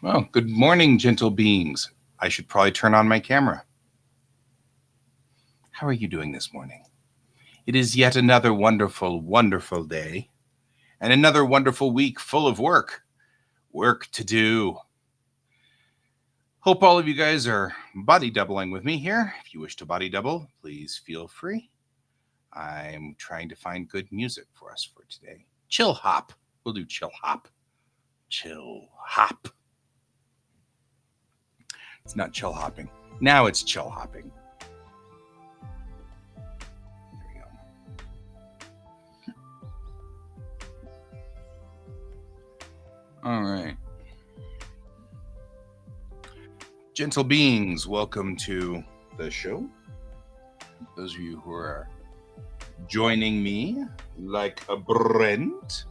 Well, good morning, gentle beings. I should probably turn on my camera. How are you doing this morning? It is yet another wonderful, wonderful day and another wonderful week full of work. Work to do. Hope all of you guys are body doubling with me here. If you wish to body double, please feel free. I'm trying to find good music for us for today. Chill hop. We'll do chill hop. Chill hop. It's not chill hopping. Now it's chill hopping. There we go. All right. Gentle beings, welcome to the show. Those of you who are joining me, like a Brent.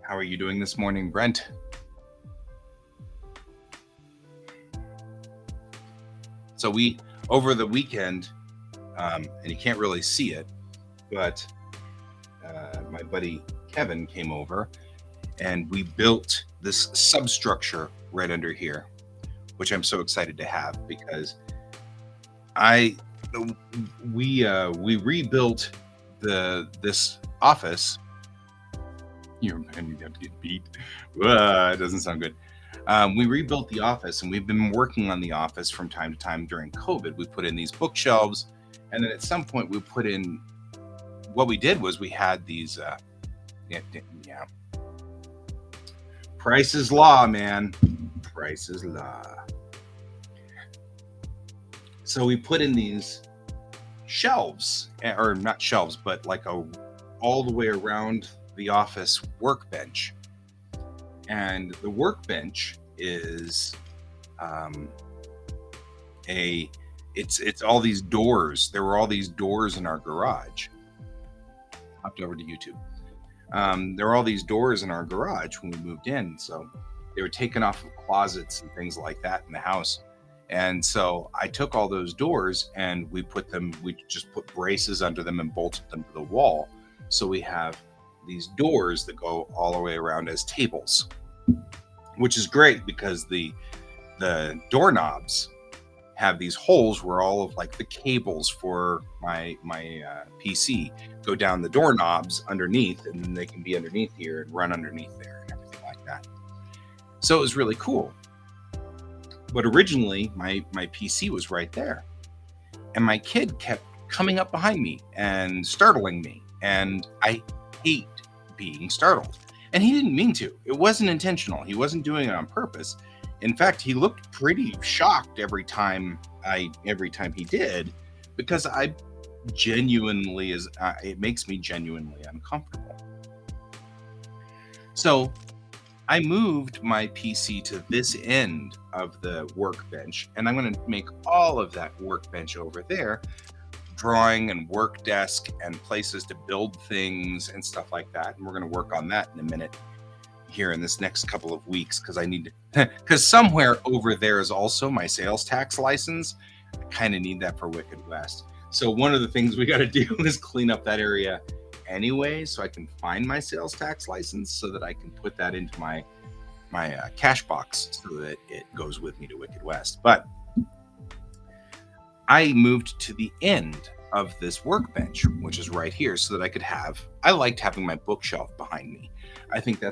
How are you doing this morning, Brent? So we, over the weekend, and you can't really see it, but my buddy Kevin came over and we built this substructure right under here, which I'm so excited to have because we rebuilt this office. You have to get beat. It doesn't sound good. We rebuilt the office, and we've been working on the office from time to time during COVID. We put in these bookshelves, and then at some point we put in. What we did was we had these. Price is law, man. Price is law. So we put in these shelves, or not shelves, but like all the way around the office workbench. And the workbench is it's all these doors. There were all these doors in our garage. Hopped over to YouTube. There were all these doors in our garage when we moved in, so they were taken off of closets and things like that in the house. And so I took all those doors and we just put braces under them and bolted them to the wall. So we have these doors that go all the way around as tables, which is great because the doorknobs have these holes where all of like the cables for my PC go down the doorknobs underneath, and then they can be underneath here and run underneath there and everything like that. So it was really cool. But originally my PC was right there, and my kid kept coming up behind me and startling me, and I hate being startled. And he didn't mean to. It wasn't intentional. He wasn't doing it on purpose. In fact, he looked pretty shocked every time he did, because it makes me genuinely uncomfortable. So I moved my PC to this end of the workbench, and I'm going to make all of that workbench over there drawing and work desk and places to build things and stuff like that. And we're going to work on that in a minute here in this next couple of weeks, because because somewhere over there is also my sales tax license. I kind of need that for Wicked West. So one of the things we got to do is clean up that area anyway, so I can find my sales tax license so that I can put that into my cash box so that it goes with me to Wicked West. But I moved to the end of this workbench, which is right here, so that I liked having my bookshelf behind me. I think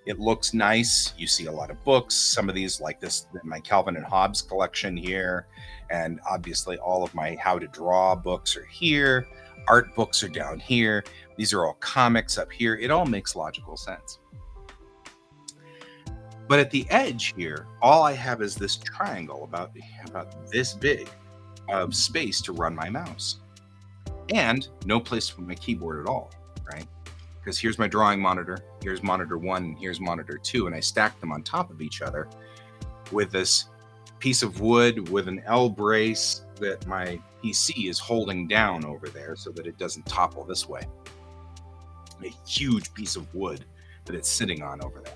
it looks nice. You see a lot of books. Some of these, like this, my Calvin and Hobbes collection here. And obviously, all of my how to draw books are here. Art books are down here. These are all comics up here. It all makes logical sense. But at the edge here, all I have is this triangle about this big of space to run my mouse. And no place for my keyboard at all, right? Because here's my drawing monitor, here's monitor 1, and here's monitor 2, and I stacked them on top of each other with this piece of wood with an L brace that my PC is holding down over there so that it doesn't topple this way. A huge piece of wood that it's sitting on over there.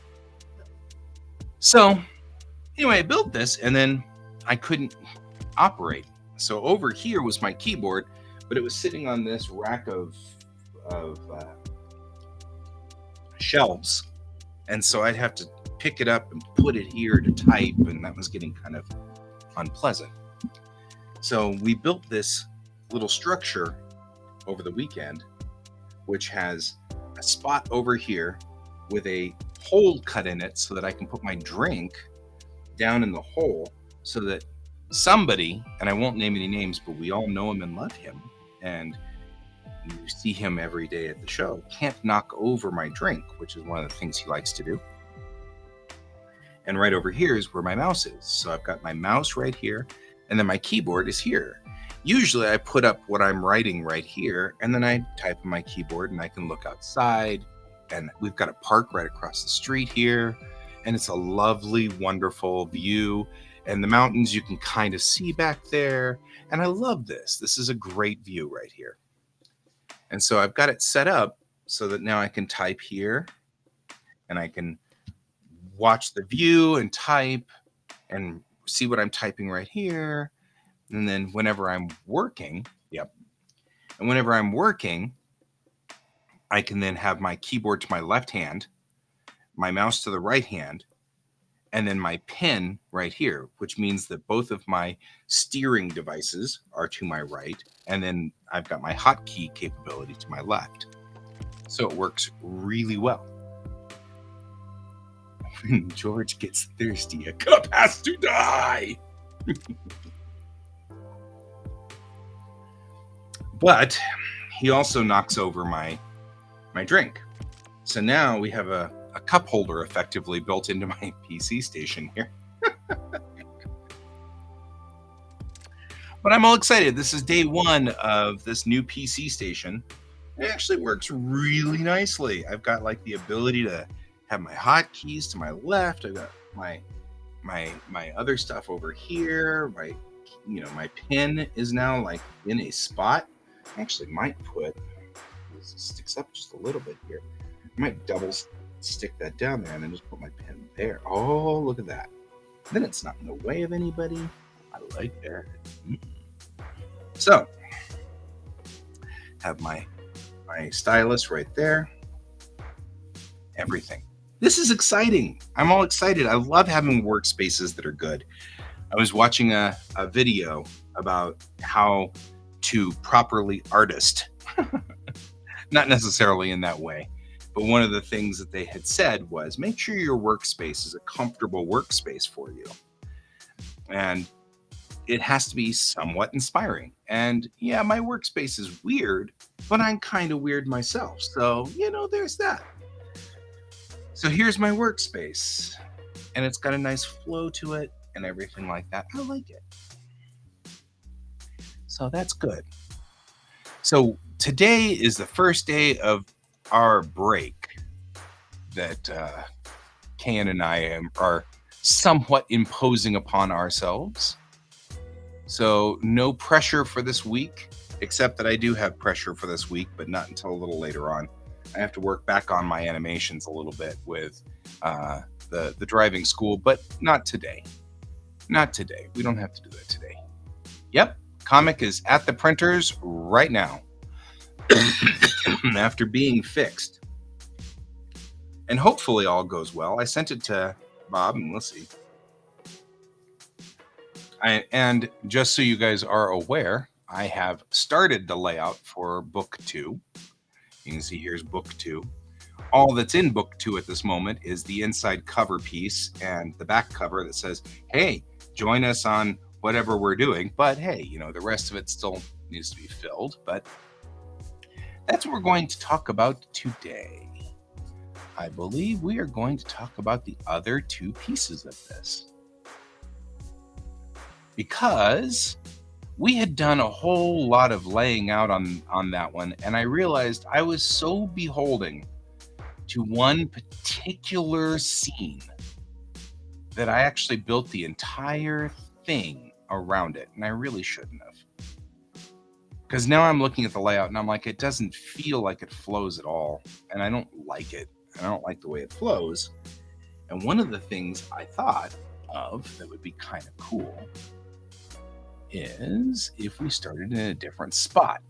So anyway, I built this and then I couldn't operate. So over here was my keyboard, but it was sitting on this rack of shelves. And so I'd have to pick it up and put it here to type, and that was getting kind of unpleasant. So we built this little structure over the weekend, which has a spot over here with a hole cut in it so that I can put my drink down in the hole so that somebody, and I won't name any names, but we all know him and love him, and you see him every day at the show, can't knock over my drink, which is one of the things he likes to do. And right over here is where my mouse is. So I've got my mouse right here, and then my keyboard is here. Usually I put up what I'm writing right here, and then I type on my keyboard, and I can look outside, and we've got a park right across the street here, and it's a lovely, wonderful view. And the mountains you can kind of see back there. And I love this. This is a great view right here. And so I've got it set up so that now I can type here and I can watch the view and type and see what I'm typing right here. And then whenever I'm working, and whenever I'm working, I can then have my keyboard to my left hand, my mouse to the right hand, and then my pen right here, which means that both of my steering devices are to my right, and then I've got my hotkey capability to my left. So it works really well. When George gets thirsty, a cup has to die. But he also knocks over my drink. So now we have a cup holder effectively built into my PC station here. But I'm all excited. This is day 1 of this new PC station. It actually works really nicely. I've got like the ability to have my hotkeys to my left. I've got my other stuff over here. My pen is now like in a spot. I actually might put, this sticks up just a little bit here. I might double stick that down there and then just put my pen there. Oh, look at that. Then it's not in the way of anybody. I like that. So, have my stylus right there. Everything. This is exciting. I'm all excited. I love having workspaces that are good. I was watching a video about how to properly artist. Not necessarily in that way. But one of the things that they had said was make sure your workspace is a comfortable workspace for you. And it has to be somewhat inspiring. And yeah, my workspace is weird, but I'm kind of weird myself. So, there's that. So here's my workspace. And it's got a nice flow to it and everything like that. I like it. So that's good. So today is the first day of our break that Ken and I are somewhat imposing upon ourselves. So no pressure for this week, except that I do have pressure for this week, but not until a little later on. I have to work back on my animations a little bit with the driving school, but not today. Not today. We don't have to do that today. Yep, comic is at the printers right now after being fixed. And hopefully all goes well. I sent it to Bob, and we'll see. And just so you guys are aware, I have started the layout for book 2. You can see here's book 2. All that's in book 2 at this moment is the inside cover piece and the back cover that says, hey, join us on whatever we're doing. But hey, the rest of it still needs to be filled. But that's what we're going to talk about today. I believe we are going to talk about the other 2 pieces of this. Because we had done a whole lot of laying out on that one, and I realized I was so beholden to one particular scene that I actually built the entire thing around it, and I really shouldn't have. Because now I'm looking at the layout and I'm like, it doesn't feel like it flows at all, and I don't like it. I don't like the way it flows. And one of the things I thought of that would be kind of cool is if we started in a different spot.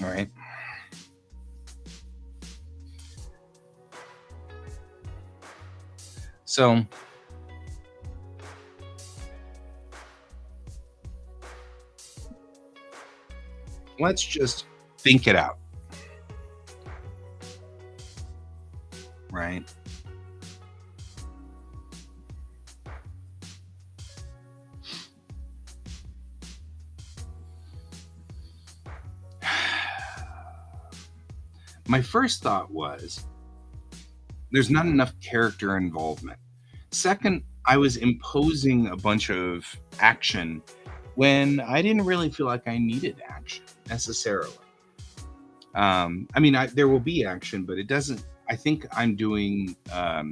All right. So let's just think it out. Right? My first thought was there's not enough character involvement. Second, I was imposing a bunch of action when I didn't really feel like I needed action necessarily. There will be action, but it doesn't. I think I'm doing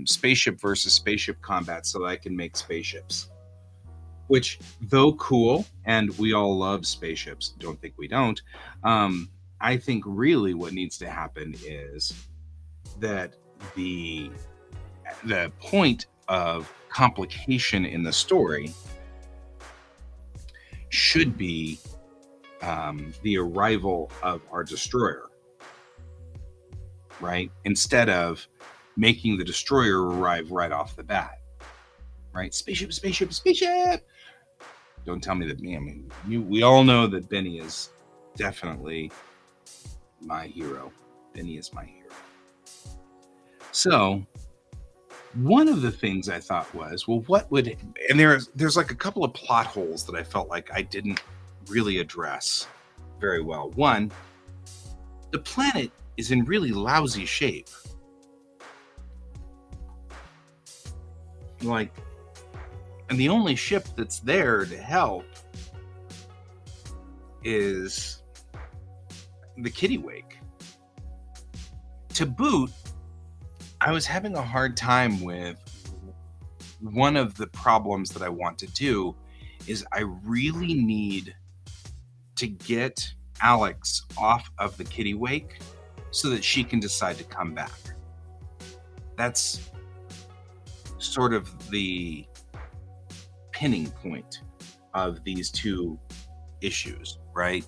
spaceship versus spaceship combat so that I can make spaceships. Which, though cool, and we all love spaceships, don't think we don't, I think really what needs to happen is that the point of complication in the story should be the arrival of our destroyer, right? Instead of making the destroyer arrive right off the bat, right? Spaceship, spaceship, spaceship. Don't tell me that. We all know that Benny is definitely my hero. Benny is my hero. So one of the things I thought was, well, what would, and there's like a couple of plot holes that I felt like I didn't really address very well. One, the planet is in really lousy shape. And the only ship that's there to help is the Kittiwake. To boot, I was having a hard time with one of the problems that I want to do is I really need to get Alex off of the Kittiwake so that she can decide to come back. That's sort of the pinning point of these 2 issues, right?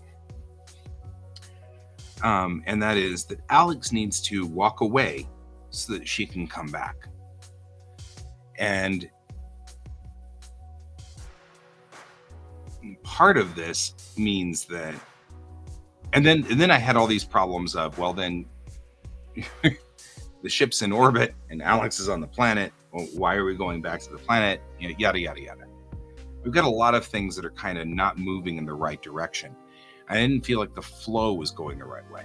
And that is that Alex needs to walk away so that she can come back. And part of this means that, and then I had all these problems of, well, then the ship's in orbit and Alex is on the planet. Well, why are we going back to the planet? Yada, yada, yada. We've got a lot of things that are kind of not moving in the right direction. I didn't feel like the flow was going the right way.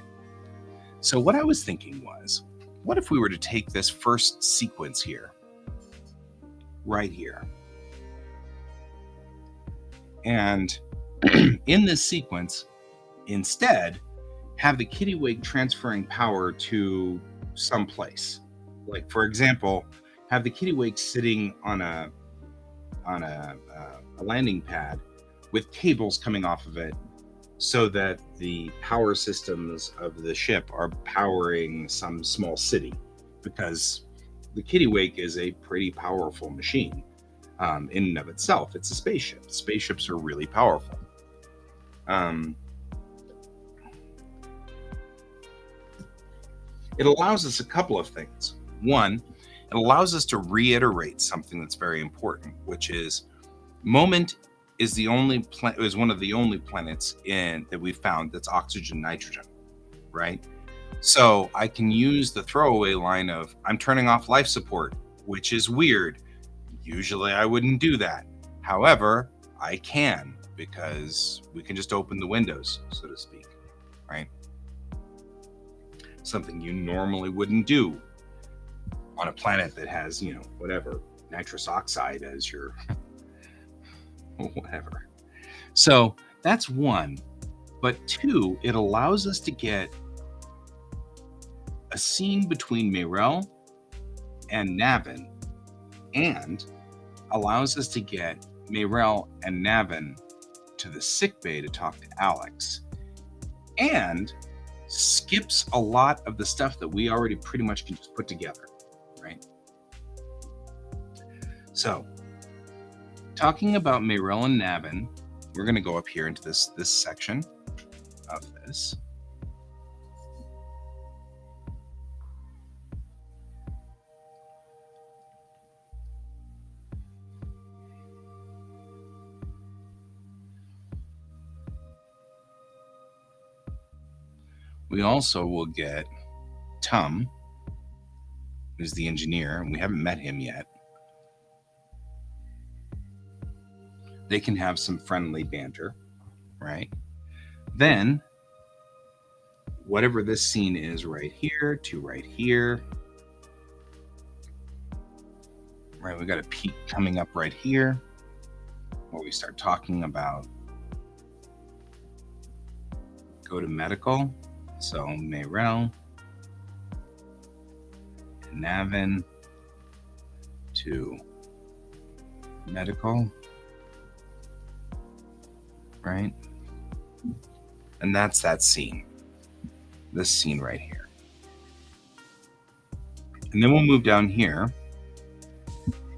So what I was thinking was, what if we were to take this first sequence here, right here, and in this sequence, instead, have the Kittiwake transferring power to some place. Like, for example, have the Kittiwake sitting on a landing pad with cables coming off of it so that the power systems of the ship are powering some small city, because the Kittiwake is a pretty powerful machine in and of itself. It's a spaceship. Spaceships are really powerful. It allows us a couple of things. One, it allows us to reiterate something that's very important, which is Moment is is one of the only planets in that we've found that's oxygen nitrogen, right? So I can use the throwaway line of I'm turning off life support, which is weird. Usually I wouldn't do that. However, I can because we can just open the windows, so to speak, right? Something you normally wouldn't do on a planet that has, whatever, nitrous oxide as your whatever. So that's one. But two, it allows us to get a scene between Mirel and Navin and allows us to get Mirel and Navin to the sickbay to talk to Alex and skips a lot of the stuff that we already pretty much can just put together, right? So, talking about Mirel and Navin, we're going to go up here into this section of this. We also will get Tum, who's the engineer, and we haven't met him yet. They can have some friendly banter, right? Then, whatever this scene is right here to right here, right? We got a peak coming up right here where we start talking about go to medical. So Mirel and Navin to medical, right? And that's that scene. This scene right here. And then we'll move down here.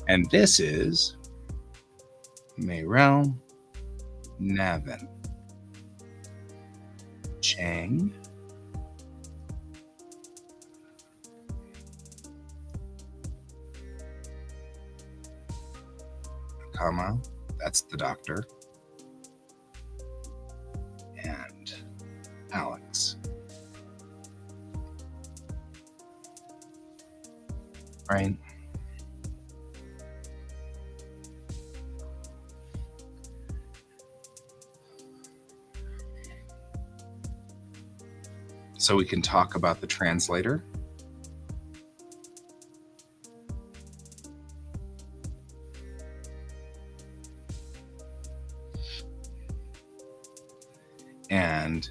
And this is Mirel, Navin, Chang, comma, that's the doctor, and Alex. Right? So we can talk about the translator. And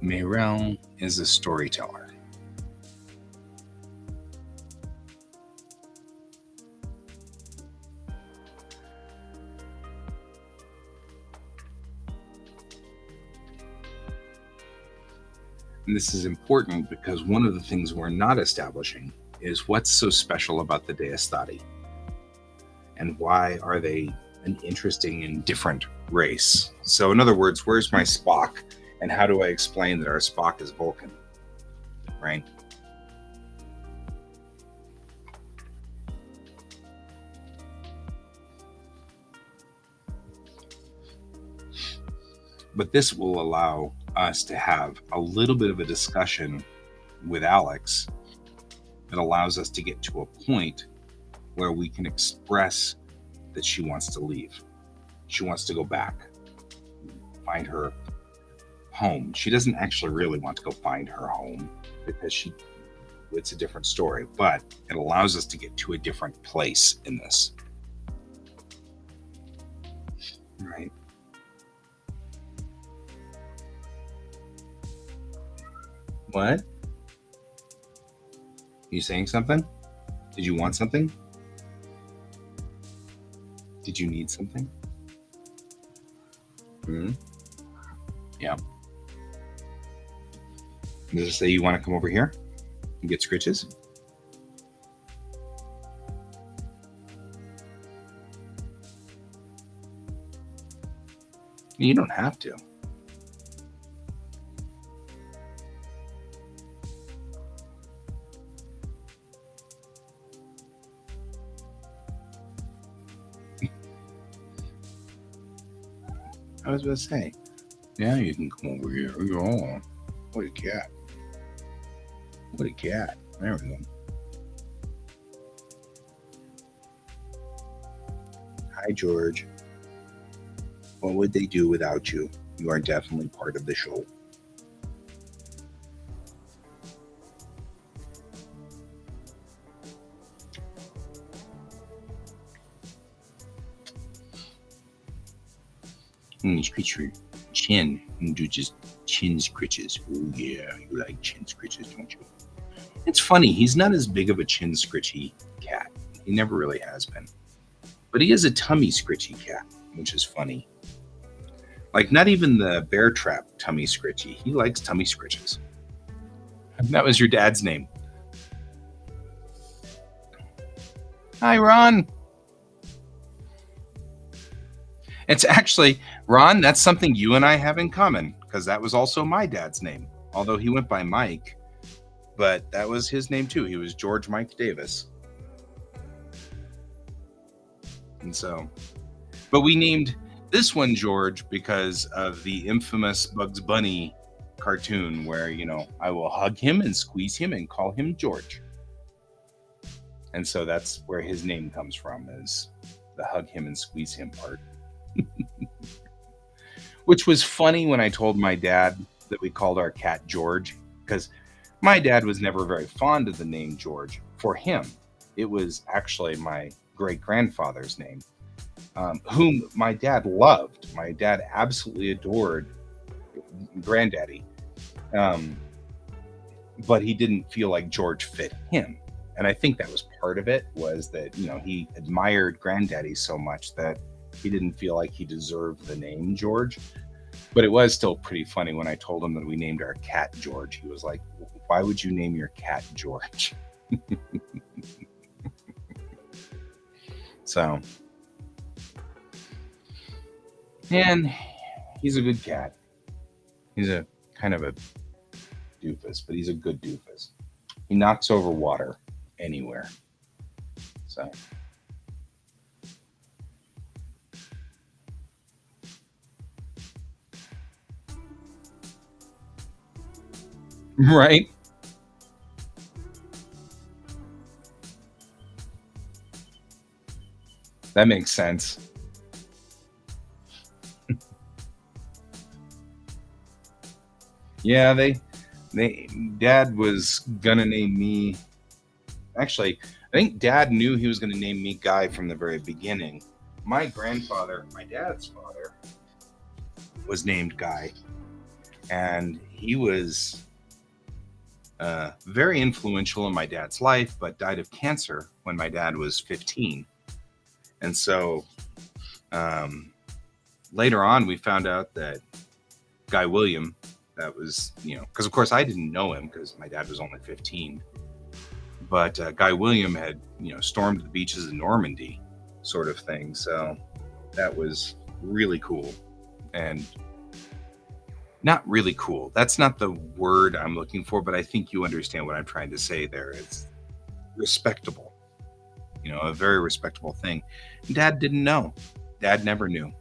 Mirel is a storyteller. And this is important because one of the things we're not establishing is what's so special about the Deistati and why are they an interesting and different race. So in other words, where's my Spock and how do I explain that our Spock is Vulcan, right? But this will allow us to have a little bit of a discussion with Alex that allows us to get to a point where we can express that she wants to leave. She wants to go back, find her home. She doesn't actually really want to go find her home because it's a different story, but it allows us to get to a different place in this. Right. What? You saying something? Did you want something? Did you need something? Yeah. Does it say you want to come over here and get scritches? You don't have to. I was about to say, yeah, you can come over here. Oh, what a cat. What a cat. There we go. Hi, George. What would they do without you? You are definitely part of the show. Scratch your chin. You do just chin scritches. Oh, yeah. You like chin scritches, don't you? It's funny. He's not as big of a chin scritchy cat. He never really has been. But he is a tummy scritchy cat, which is funny. Like, not even the bear trap tummy scritchy. He likes tummy scritches. That was your dad's name. Hi, Ron. It's actually, Ron, that's something you and I have in common, because that was also my dad's name. Although he went by Mike, but that was his name too. He was George Mike Davis. And so, but we named this one George because of the infamous Bugs Bunny cartoon where, you know, I will hug him and squeeze him and call him George. And so that's where his name comes from, is the hug him and squeeze him part. Which was funny when I told my dad that we called our cat George, because my dad was never very fond of the name George. For him, it was actually my great-grandfather's name, whom my dad loved. My dad absolutely adored Granddaddy, but he didn't feel like George fit him. And I think that was part of it, was that, you know, he admired Granddaddy so much that he didn't feel like he deserved the name George. But it was still pretty funny when I told him that we named our cat George. He was like, why would you name your cat George? So, and he's a good cat. He's a kind of a doofus, but he's a good doofus. He knocks over water anywhere. So, right? That makes sense. Yeah, they, Dad was gonna name me. Actually, I think Dad knew he was gonna name me Guy from the very beginning. My grandfather, my dad's father, was named Guy, and he was very influential in my dad's life, but died of cancer when my dad was 15. And so um, later on, we found out that Guy William, that was, you know, because of course I didn't know him because my dad was only 15, but Guy William had, you know, stormed the beaches of Normandy, sort of thing. So that was really cool. And not really cool. That's not the word I'm looking for, but I think you understand what I'm trying to say there. It's respectable, you know, a very respectable thing. Dad didn't know. Dad never knew,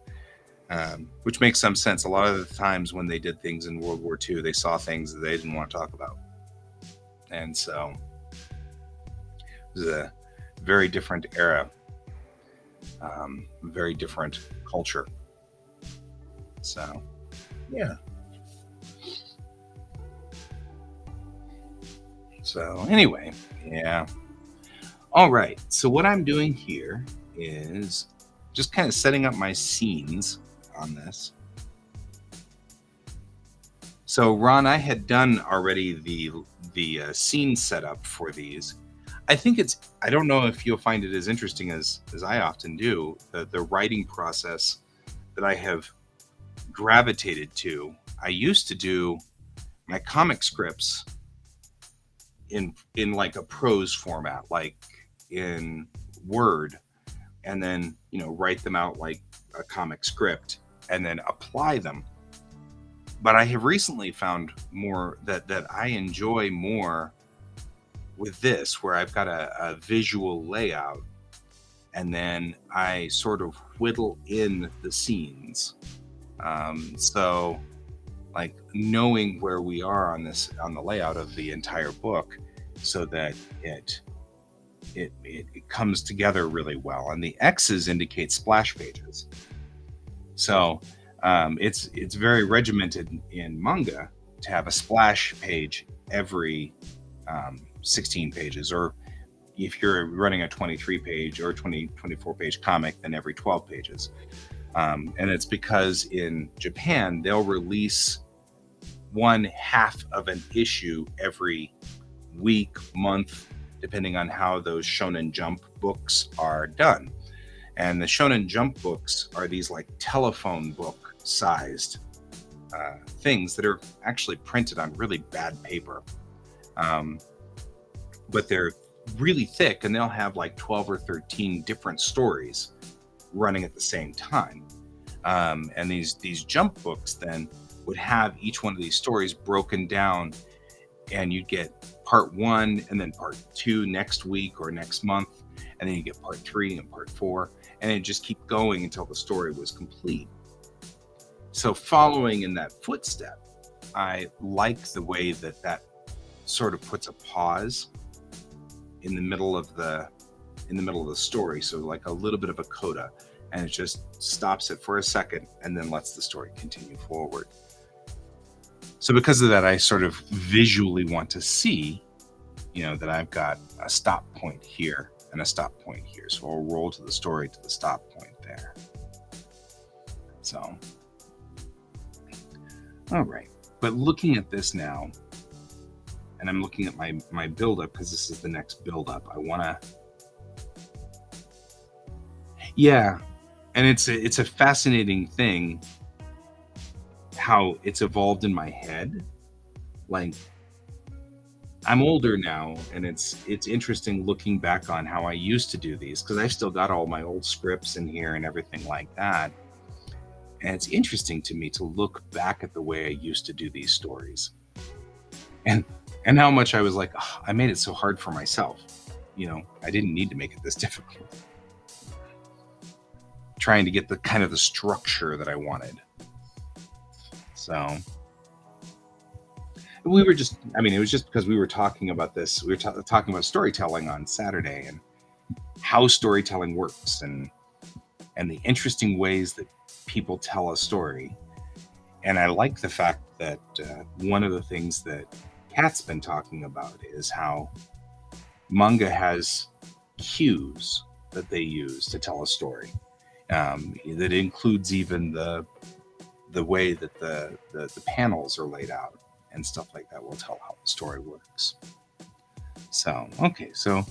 which makes some sense. A lot of the times when they did things in World War II, they saw things that they didn't want to talk about. And so it was a very different era, very different culture. So, yeah. So, anyway, yeah. All right. So, what I'm doing here is just kind of setting up my scenes on this. So, Ron, I had done already the scene setup for these. I think it's. I don't know if you'll find it as interesting as I often do. The writing process that I have gravitated to. I used to do my comic scripts in like a prose format, like in Word, and then, you know, write them out like a comic script and then apply them. But I have recently found more that I enjoy more with this, where I've got a visual layout and then I sort of whittle in the scenes. So like knowing where we are on this on the layout of the entire book so that it comes together really well, and the X's indicate splash pages. So it's very regimented in manga to have a splash page every 16 pages, or if you're running a 23 page or 24 page comic, then every 12 pages. And it's because in Japan, they'll release one half of an issue every week, month, depending on how those Shonen Jump books are done. And the Shonen Jump books are these like telephone book sized things that are actually printed on really bad paper. Um, but they're really thick, and they'll have like 12 or 13 different stories running at the same time. And these jump books then would have each one of these stories broken down, and you'd get part one and then part two next week or next month, and then you get part three and part four, and it just keep going until the story was complete. So following in that footstep, I like the way that that sort of puts a pause in the middle of the story, so like a little bit of a coda, and it just stops it for a second and then lets the story continue forward. So because of that, I sort of visually want to see, that I've got a stop point here and a stop point here. So I'll roll to the story to the stop point there. So, all right. But looking at this now, and I'm looking at my build-up, because this is the next build-up. I want to, yeah, and it's a fascinating thing how it's evolved in my head. Like, I'm older now, and it's interesting looking back on how I used to do these, because I've still got all my old scripts in here and everything like that. And it's interesting to me to look back at the way I used to do these stories, and how much I was like, "Oh, I made it so hard for myself. I didn't need to make it this difficult." Trying to get the kind of the structure that I wanted. So we were just, it was just because we were talking about this. We were talking about storytelling on Saturday, and how storytelling works, and the interesting ways that people tell a story. And I like the fact that one of the things that Kat's been talking about is how manga has cues that they use to tell a story. That includes even the way that the panels are laid out and stuff like that will tell how the story works. So, okay, so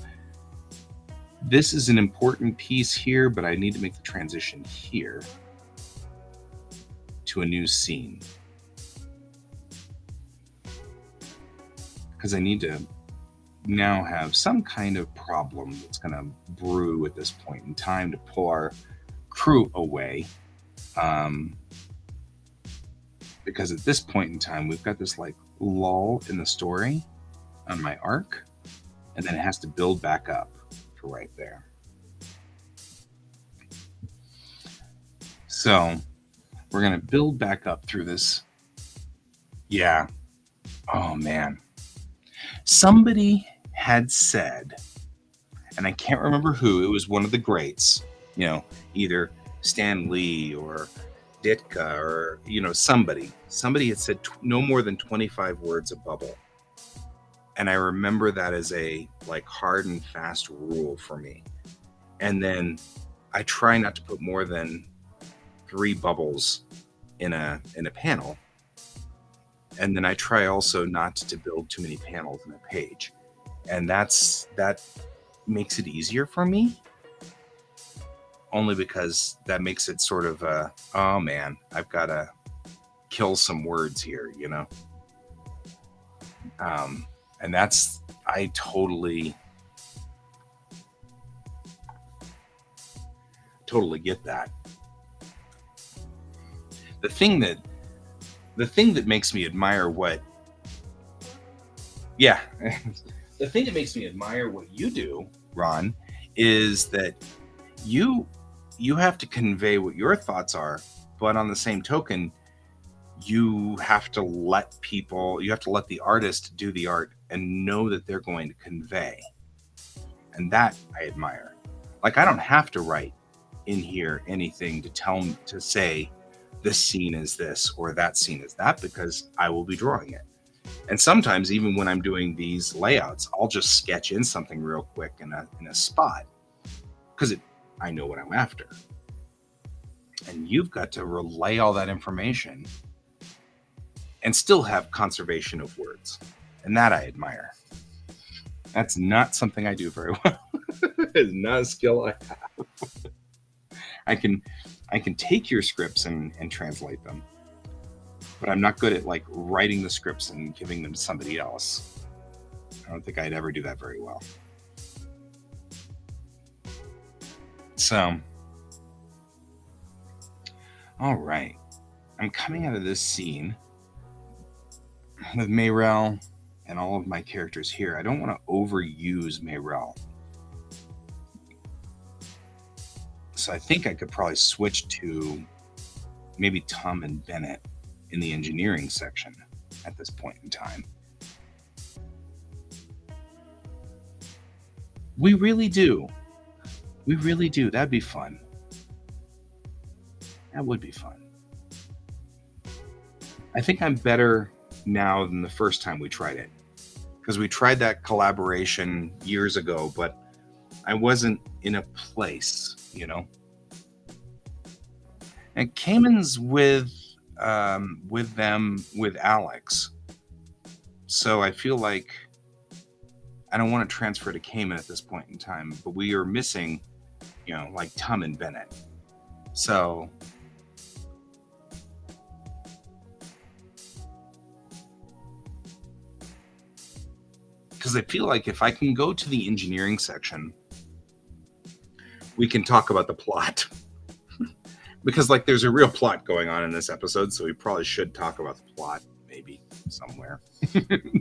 this is an important piece here, but I need to make the transition here to a new scene, because I need to now have some kind of problem that's going to brew at this point in time to pull our crew away. Because at this point in time, we've got this like lull in the story on my arc, and then it has to build back up to right there. So we're going to build back up through this. Yeah. Oh, man. Somebody had said, and I can't remember who, it was one of the greats, either Stan Lee or Ditka or, somebody had said no more than 25 words a bubble. And I remember that as a like hard and fast rule for me. And then I try not to put more than 3 bubbles in a panel. And then I try also not to build too many panels in a page. And that makes it easier for me, only because that makes it sort of oh man, I've got to kill some words here, and that's, I totally get that. The thing that makes me admire what the thing that makes me admire what you do, Ron, is that you have to convey what your thoughts are But on the same token, you have to let people, you have to let the artist do the art and know that they're going to convey. And that I admire. Like, I don't have to write in here anything to tell me to say this scene is this or that scene is that, because I will be drawing it. And sometimes, even when I'm doing these layouts, I'll just sketch in something real quick in a spot because I know what I'm after. And you've got to relay all that information and still have conservation of words. And that I admire. That's not something I do very well. It's not a skill I have. I can take your scripts and translate them, but I'm not good at like writing the scripts and giving them to somebody else. I don't think I'd ever do that very well. So, all right. I'm coming out of this scene with Mayrel and all of my characters here. I don't want to overuse Mayrel. So I think I could probably switch to maybe Tom and Bennett in the engineering section at this point in time. We really do. We really do. That'd be fun. That would be fun. I think I'm better now than the first time we tried it, because we tried that collaboration years ago, but I wasn't in a place, you know. And Cayman's with Alex, so I feel like I don't want to transfer to Cayman at this point in time. But we are missing, you know, like Tom and Bennett. So because I feel like if I can go to the engineering section, we can talk about the plot. Because like there's a real plot going on in this episode, so we probably should talk about the plot maybe somewhere.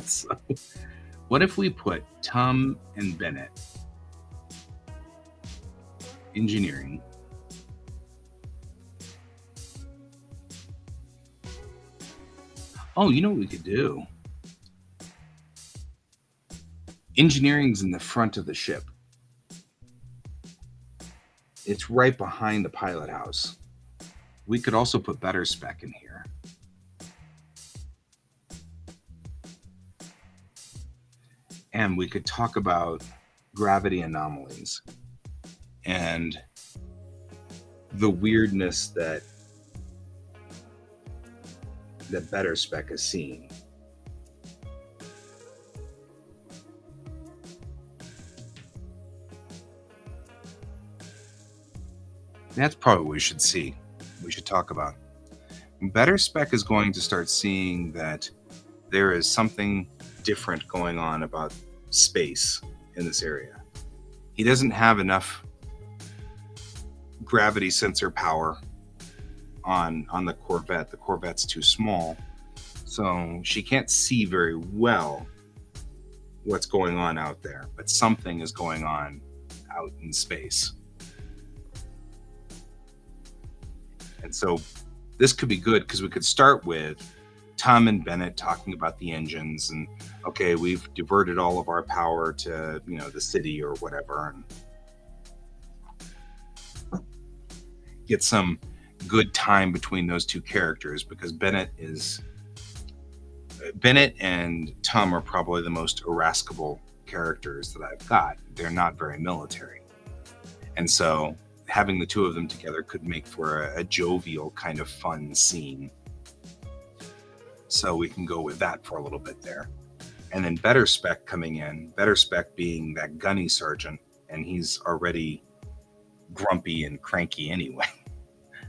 So, what if we put Tom and Bennett engineering, oh, you know what we could do? Engineering's in the front of the ship. It's right behind the pilot house. We could also put Better Spec in here. And we could talk about gravity anomalies and the weirdness that Better Spec is seeing. That's probably what we should see. We should talk about. Better Spec is going to start seeing that there is something different going on about space in this area. He doesn't have enough gravity sensor power on the Corvette. The Corvette's too small, so she can't see very well what's going on out there, but something is going on out in space. And so this could be good because we could start with Tom and Bennett talking about the engines and, okay, we've diverted all of our power to, you know, the city or whatever, and get some good time between those two characters, because Bennett and Tom are probably the most irascible characters that I've got. They're not very military. And so having the two of them together could make for a jovial kind of fun scene. So we can go with that for a little bit there. And then Better Spec coming in, Better Spec being that gunny sergeant, and he's already grumpy and cranky anyway.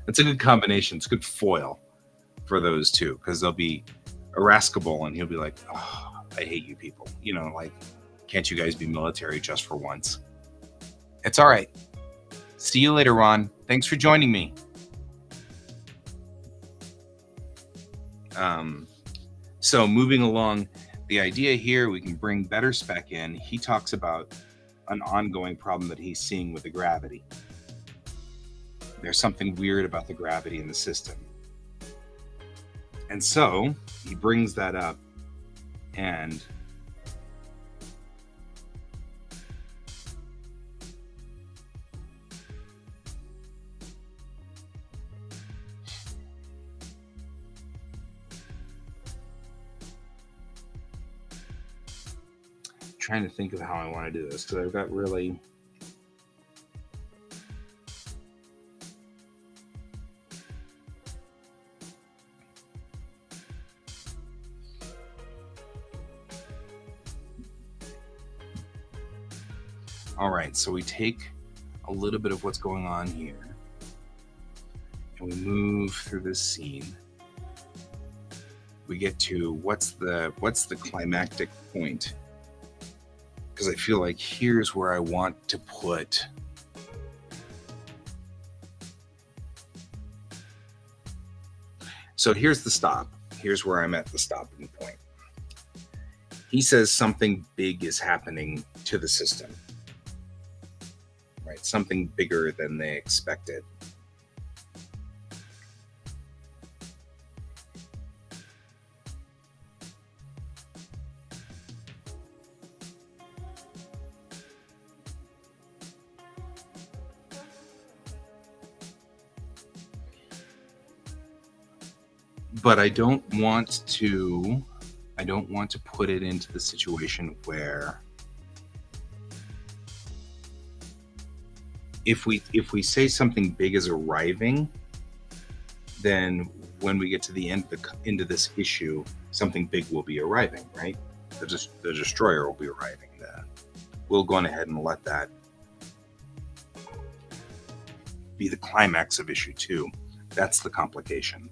It's a good combination. It's a good foil for those two, because they'll be irascible and he'll be like, oh, I hate you people. You know, like, can't you guys be military just for once? It's all right. See you later, Ron. Thanks for joining me. So moving along, the idea here, we can bring Better Spec in. He talks about an ongoing problem that he's seeing with the gravity. There's something weird about the gravity in the system. And so he brings that up, and trying to think of how I want to do this, because I've got really all right. So we take a little bit of what's going on here, and we move through this scene. We get to what's the climactic point, because I feel like here's where I want to put so here's the stop. Here's where I'm at the stopping point. He says something big is happening to the system, right? Something bigger than they expected. But I don't want to put it into the situation where if we say something big is arriving, then when we get to the end of this issue, something big will be arriving, right? The destroyer will be arriving. We'll go on ahead and let that be the climax of issue 2. That's the complication.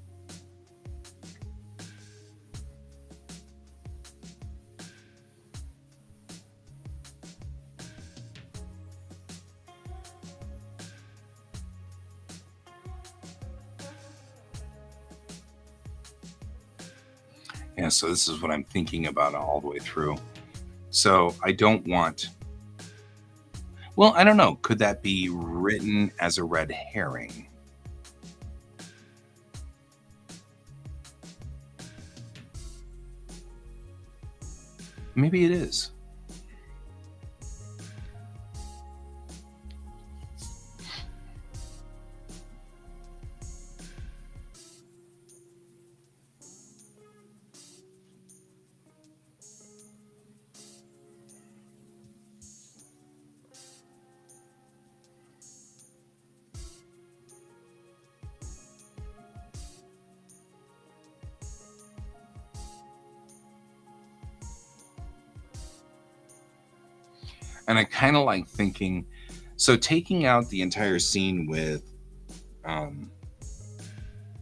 Yeah, so this is what I'm thinking about all the way through. So I don't want. Well, I don't know. Could that be written as a red herring? Maybe it is. And I kind of like thinking, so taking out the entire scene with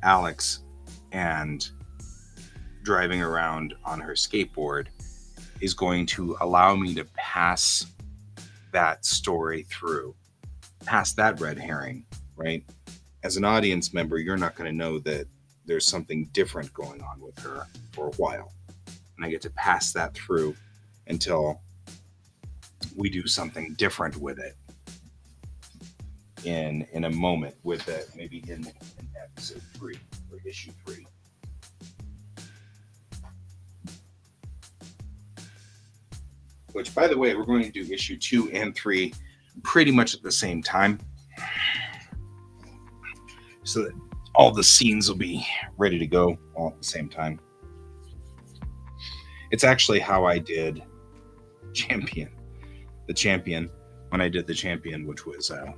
Alex and driving around on her skateboard is going to allow me to pass that story through, past that red herring, right? As an audience member, you're not going to know that there's something different going on with her for a while. And I get to pass that through until we do something different with it in a moment, with it maybe in episode 3 or issue 3. Which, by the way, we're going to do issue 2 and 3 pretty much at the same time, so that all the scenes will be ready to go all at the same time. It's actually how I did the champion, when I did the champion, which was a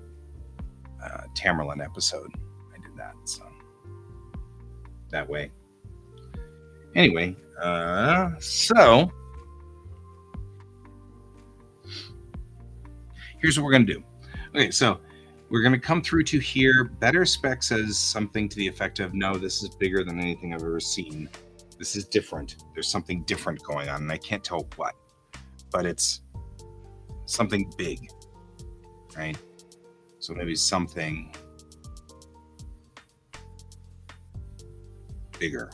Tamerlane episode. I did that, so that way. Anyway, so here's what we're going to do. Okay, so we're going to come through to here. Better Spec says something to the effect of, no, this is bigger than anything I've ever seen. This is different. There's something different going on, and I can't tell what, but it's something big, right? So maybe something bigger.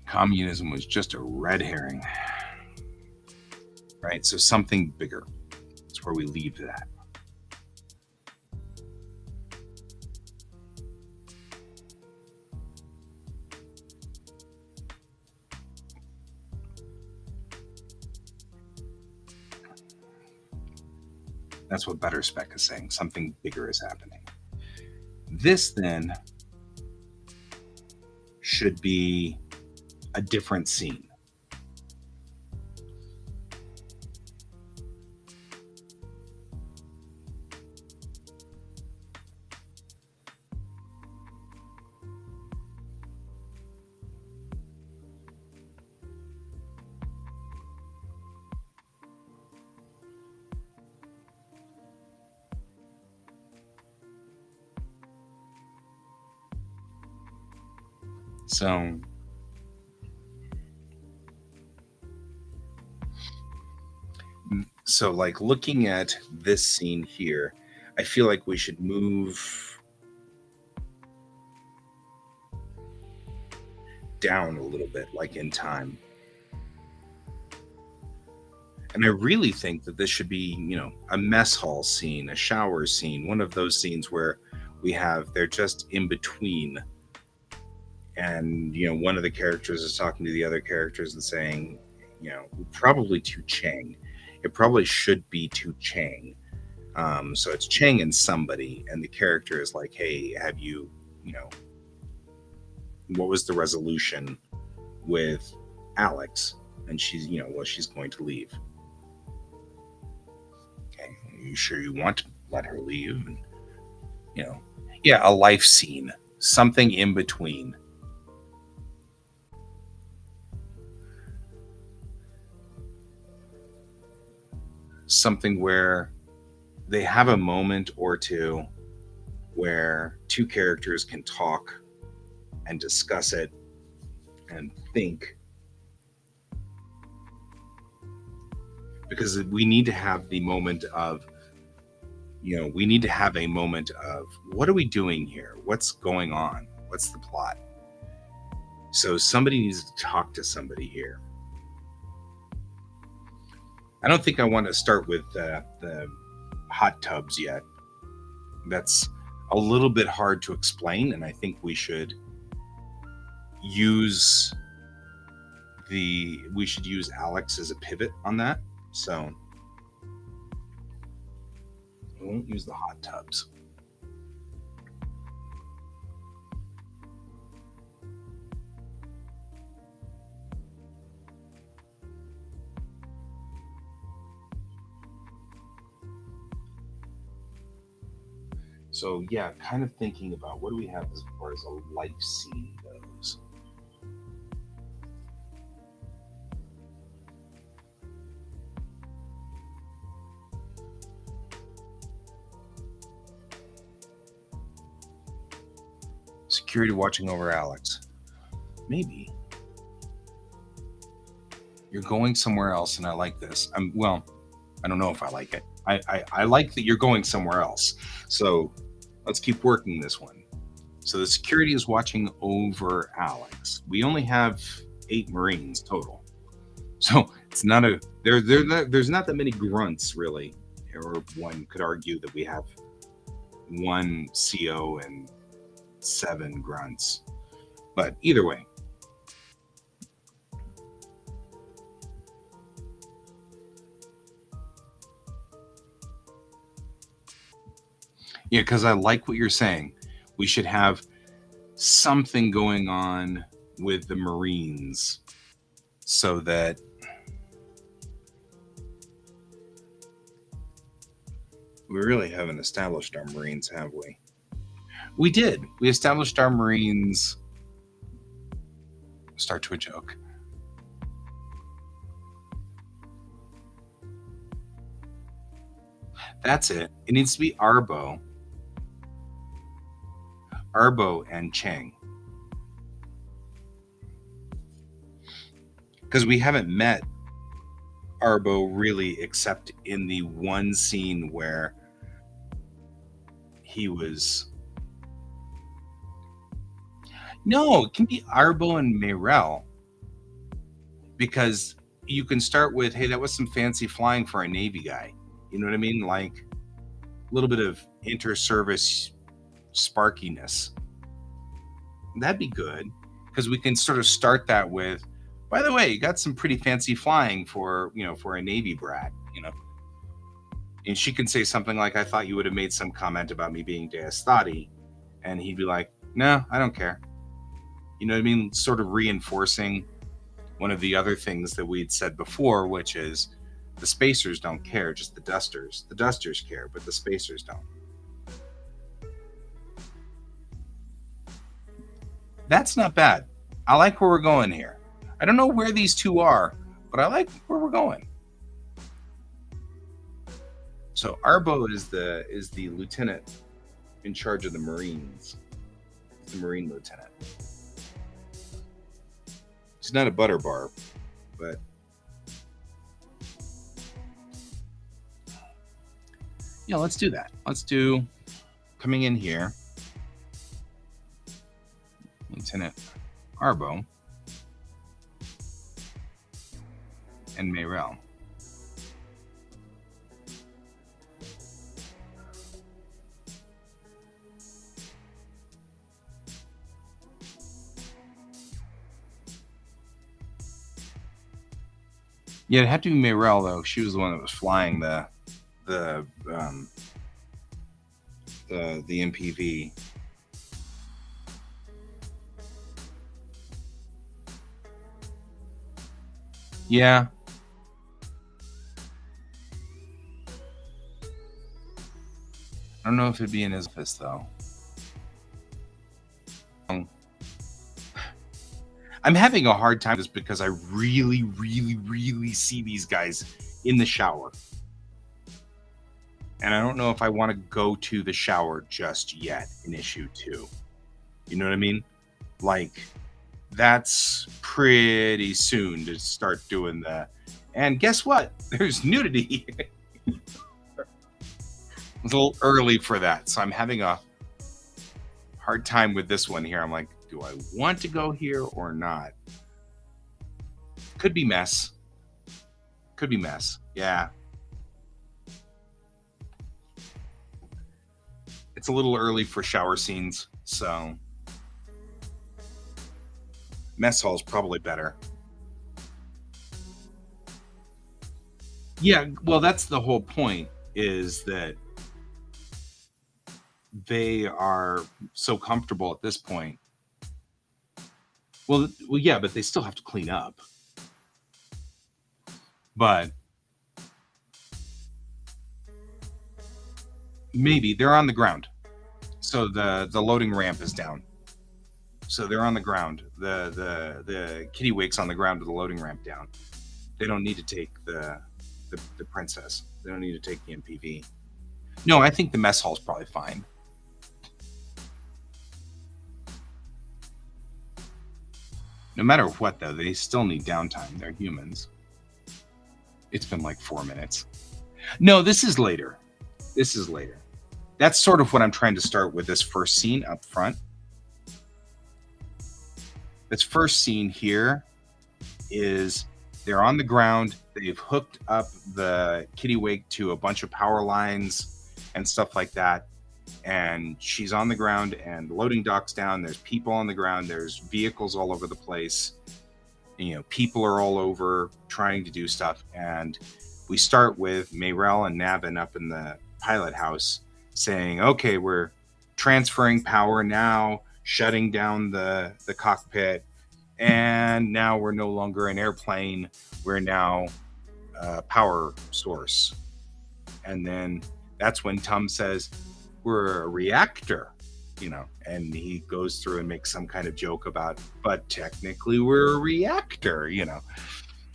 Communism was just a red herring, right? So something bigger. before we leave that. That's what Better Spec is saying. Something bigger is happening. This then should be a different scene. So like looking at this scene here, I feel like we should move down a little bit, like in time. And I really think that this should be, a mess hall scene, a shower scene, one of those scenes where they're just in between. And, one of the characters is talking to the other characters and saying, probably to Chang. It probably should be to Chang. So it's Chang and somebody, and the character is like, hey, have you, what was the resolution with Alex? And she's, she's going to leave. Okay, are you sure you want to let her leave? And, a life scene, something in between. Something where they have a moment or two where two characters can talk and discuss it and think, because we need to have the moment of, we need to have a moment of, what are we doing here? What's going on? What's the plot? So somebody needs to talk to somebody here. I don't think I want to start with the hot tubs yet. That's a little bit hard to explain, and I think we should use Alex as a pivot on that. So we won't use the hot tubs. So yeah, kind of thinking about what do we have as far as a life scene goes. Security watching over Alex. Maybe. You're going somewhere else, and I like this. I don't know if I like it. I like that you're going somewhere else. So let's keep working this one. So the security is watching over Alex. We only have 8 Marines total. So it's not there's not that many grunts really. Or one could argue that we have 1 CO and 7 grunts. But either way. Yeah, because I like what you're saying. We should have something going on with the Marines so that we really haven't established our Marines, have we? We did. We established our Marines. Start to a joke. That's it. It needs to be Arbo and Chang. Because we haven't met Arbo really except in the one scene where he was... No, it can be Arbo and Mayrel. Because you can start with, hey, that was some fancy flying for a Navy guy. You know what I mean? Like a little bit of inter-service sparkiness. That'd be good because we can sort of start that with, by the way, you got some pretty fancy flying for, for a Navy brat, and she can say something like, I thought you would have made some comment about me being Deastati. And he'd be like, no, I don't care. You know what I mean? Sort of reinforcing one of the other things that we'd said before, which is the spacers don't care, just the dusters. The dusters care, but the spacers don't. That's not bad. I like where we're going here. I don't know where these two are, but I like where we're going. So Arbo is the lieutenant in charge of the Marines. He's the Marine lieutenant. He's not a butter bar, but yeah, let's do that. Let's do coming in here, Lieutenant Arbo and Mayrel. Yeah, it had to be Mayrel though. She was the one that was flying the MPV. Yeah. I don't know if it'd be in his office though. I'm having a hard time just because I really, really, really see these guys in the shower. And I don't know if I want to go to the shower just yet in issue 2. You know what I mean? Like, that's pretty soon to start doing that. And guess what? There's nudity. It's a little early for that. So I'm having a hard time with this one here. I'm like, do I want to go here or not? Could be mess. Could be mess. Yeah. It's a little early for shower scenes, so mess hall is probably better. Yeah, well, that's the whole point, is that they are so comfortable at this point. Well, yeah, but they still have to clean up. But maybe they're on the ground, so the loading ramp is down. So they're on the ground. The kittywake's on the ground with the loading ramp down. They don't need to take the princess. They don't need to take the MPV. No, I think the mess hall's probably fine. No matter what, though, they still need downtime. They're humans. It's been like 4 minutes. No, this is later. This is later. That's sort of what I'm trying to start with this first scene up front. This first scene here is they're on the ground. They've hooked up the kitty-wake to a bunch of power lines and stuff like that. And she's on the ground and the loading dock's down. There's people on the ground. There's vehicles all over the place. People are all over trying to do stuff. And we start with Mayrel and Navin up in the pilot house saying, okay, we're transferring power now, shutting down the cockpit. And now we're no longer an airplane. We're now a power source. And then that's when Tum says, we're a reactor, and he goes through and makes some kind of joke about, but technically we're a reactor,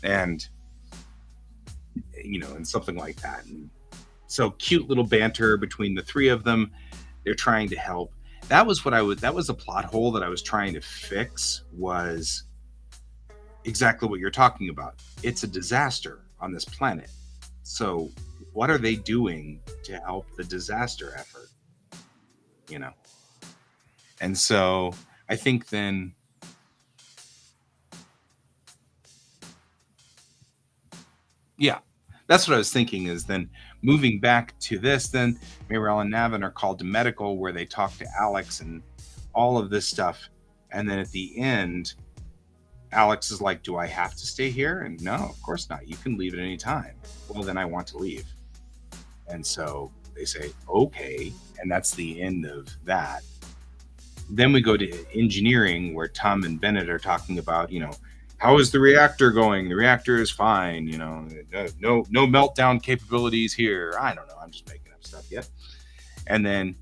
and, and something like that. And so cute little banter between the three of them. They're trying to help. That was a plot hole that I was trying to fix, was exactly what you're talking about. It's a disaster on this planet. So what are they doing to help the disaster effort? And so I think then yeah, That's what I was thinking is then moving back to this, then Mayrel and Navin are called to medical where they talk to Alex and all of this stuff. And then at the end, Alex is like, "Do I have to stay here?" And no, of course not. You can leave at any time. Well, then I want to leave. And so they say, okay. And that's the end of that. Then we go to engineering where Tom and Bennett are talking about, how is the reactor going? The reactor is fine. No meltdown capabilities here. I don't know. I'm just making up stuff yet. And then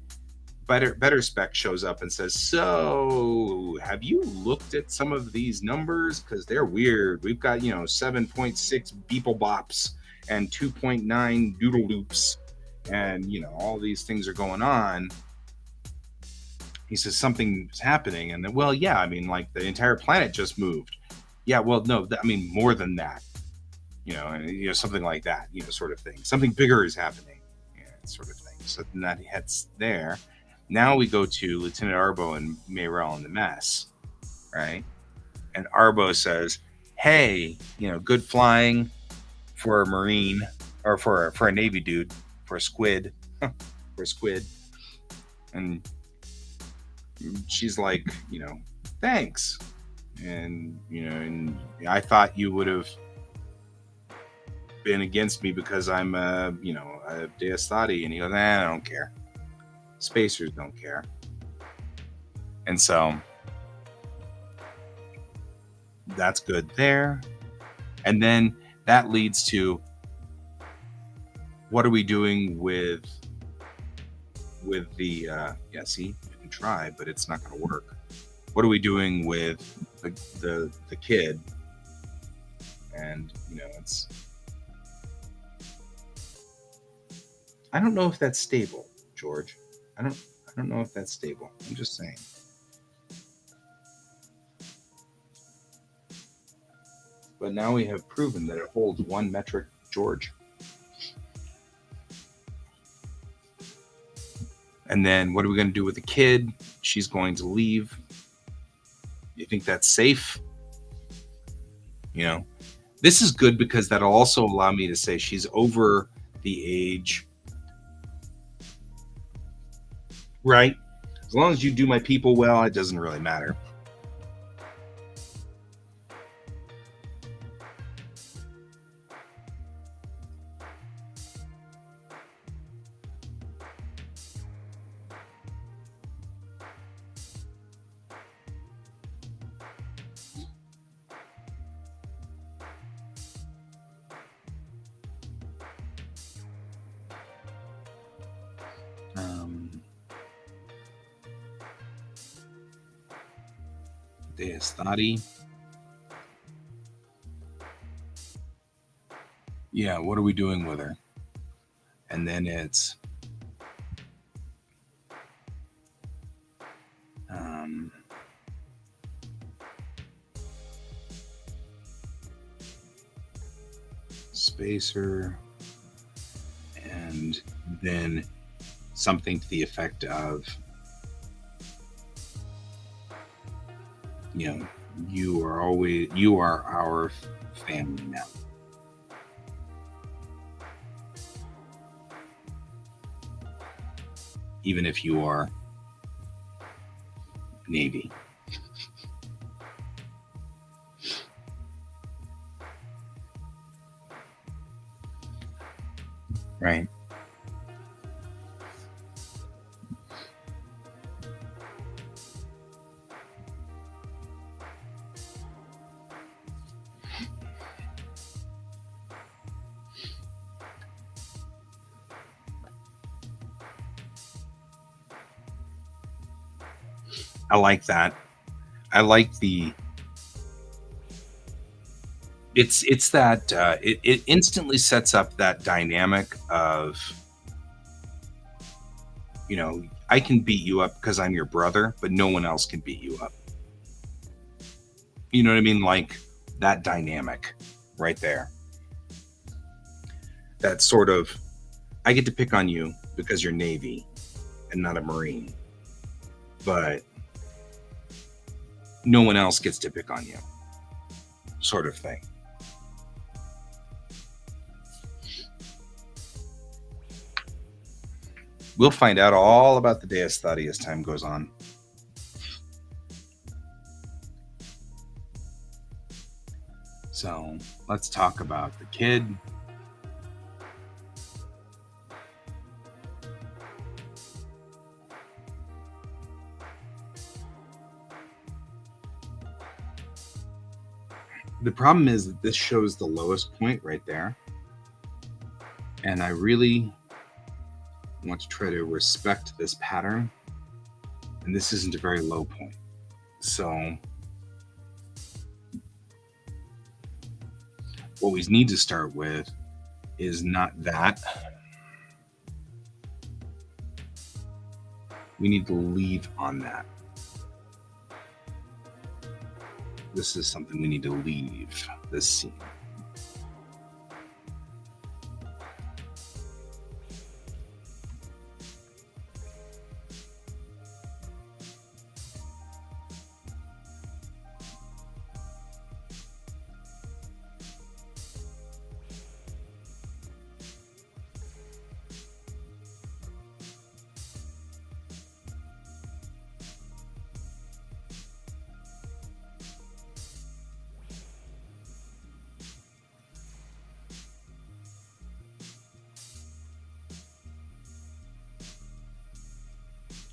Better Spec shows up and says, "So, have you looked at some of these numbers? Because they're weird. We've got 7.6 beeple bops and 2.9 doodle loops, and all these things are going on." He says something's happening, and then, well, yeah, I mean, like the entire planet just moved. Yeah, well, no, I mean more than that. Something like that. Sort of thing. Something bigger is happening. Sort of thing. So then that heads there. Now we go to Lieutenant Arbo and Mayrel in the mess, right? And Arbo says, "Hey, good flying for a Marine or for a Navy dude, for a squid, for a squid." And she's like, "Thanks." And I thought you would have been against me because I'm a Deus Thati. And he goes, "I don't care. Spacers don't care." And so that's good there. And then that leads to, what are we doing with the see, you can try, but it's not going to work. What are we doing with the kid? And it's, I don't know if that's stable, George. I don't know if that's stable. I'm just saying. But now we have proven that it holds 1 metric George. And then what are we going to do with the kid? She's going to leave. You think that's safe? This is good because that'll also allow me to say she's over the age. Right? As long as you do my people well, it doesn't really matter. Deus Thati. Yeah, what are we doing with her? And then it's Spacer, and then something to the effect of, you are our family now. Even if you are Navy. Right. I like that. I like the. It's that it instantly sets up that dynamic of, I can beat you up because I'm your brother, but no one else can beat you up. You know what I mean? Like that dynamic right there. That sort of, I get to pick on you because you're Navy and not a Marine, but no one else gets to pick on you, sort of thing. We'll find out all about the Deus Thadi as time goes on. So let's talk about the kid. The problem is that this shows the lowest point right there. And I really want to try to respect this pattern. And this isn't a very low point. So what we need to start with is not that. We need to leave on that. This is something we need to leave this scene.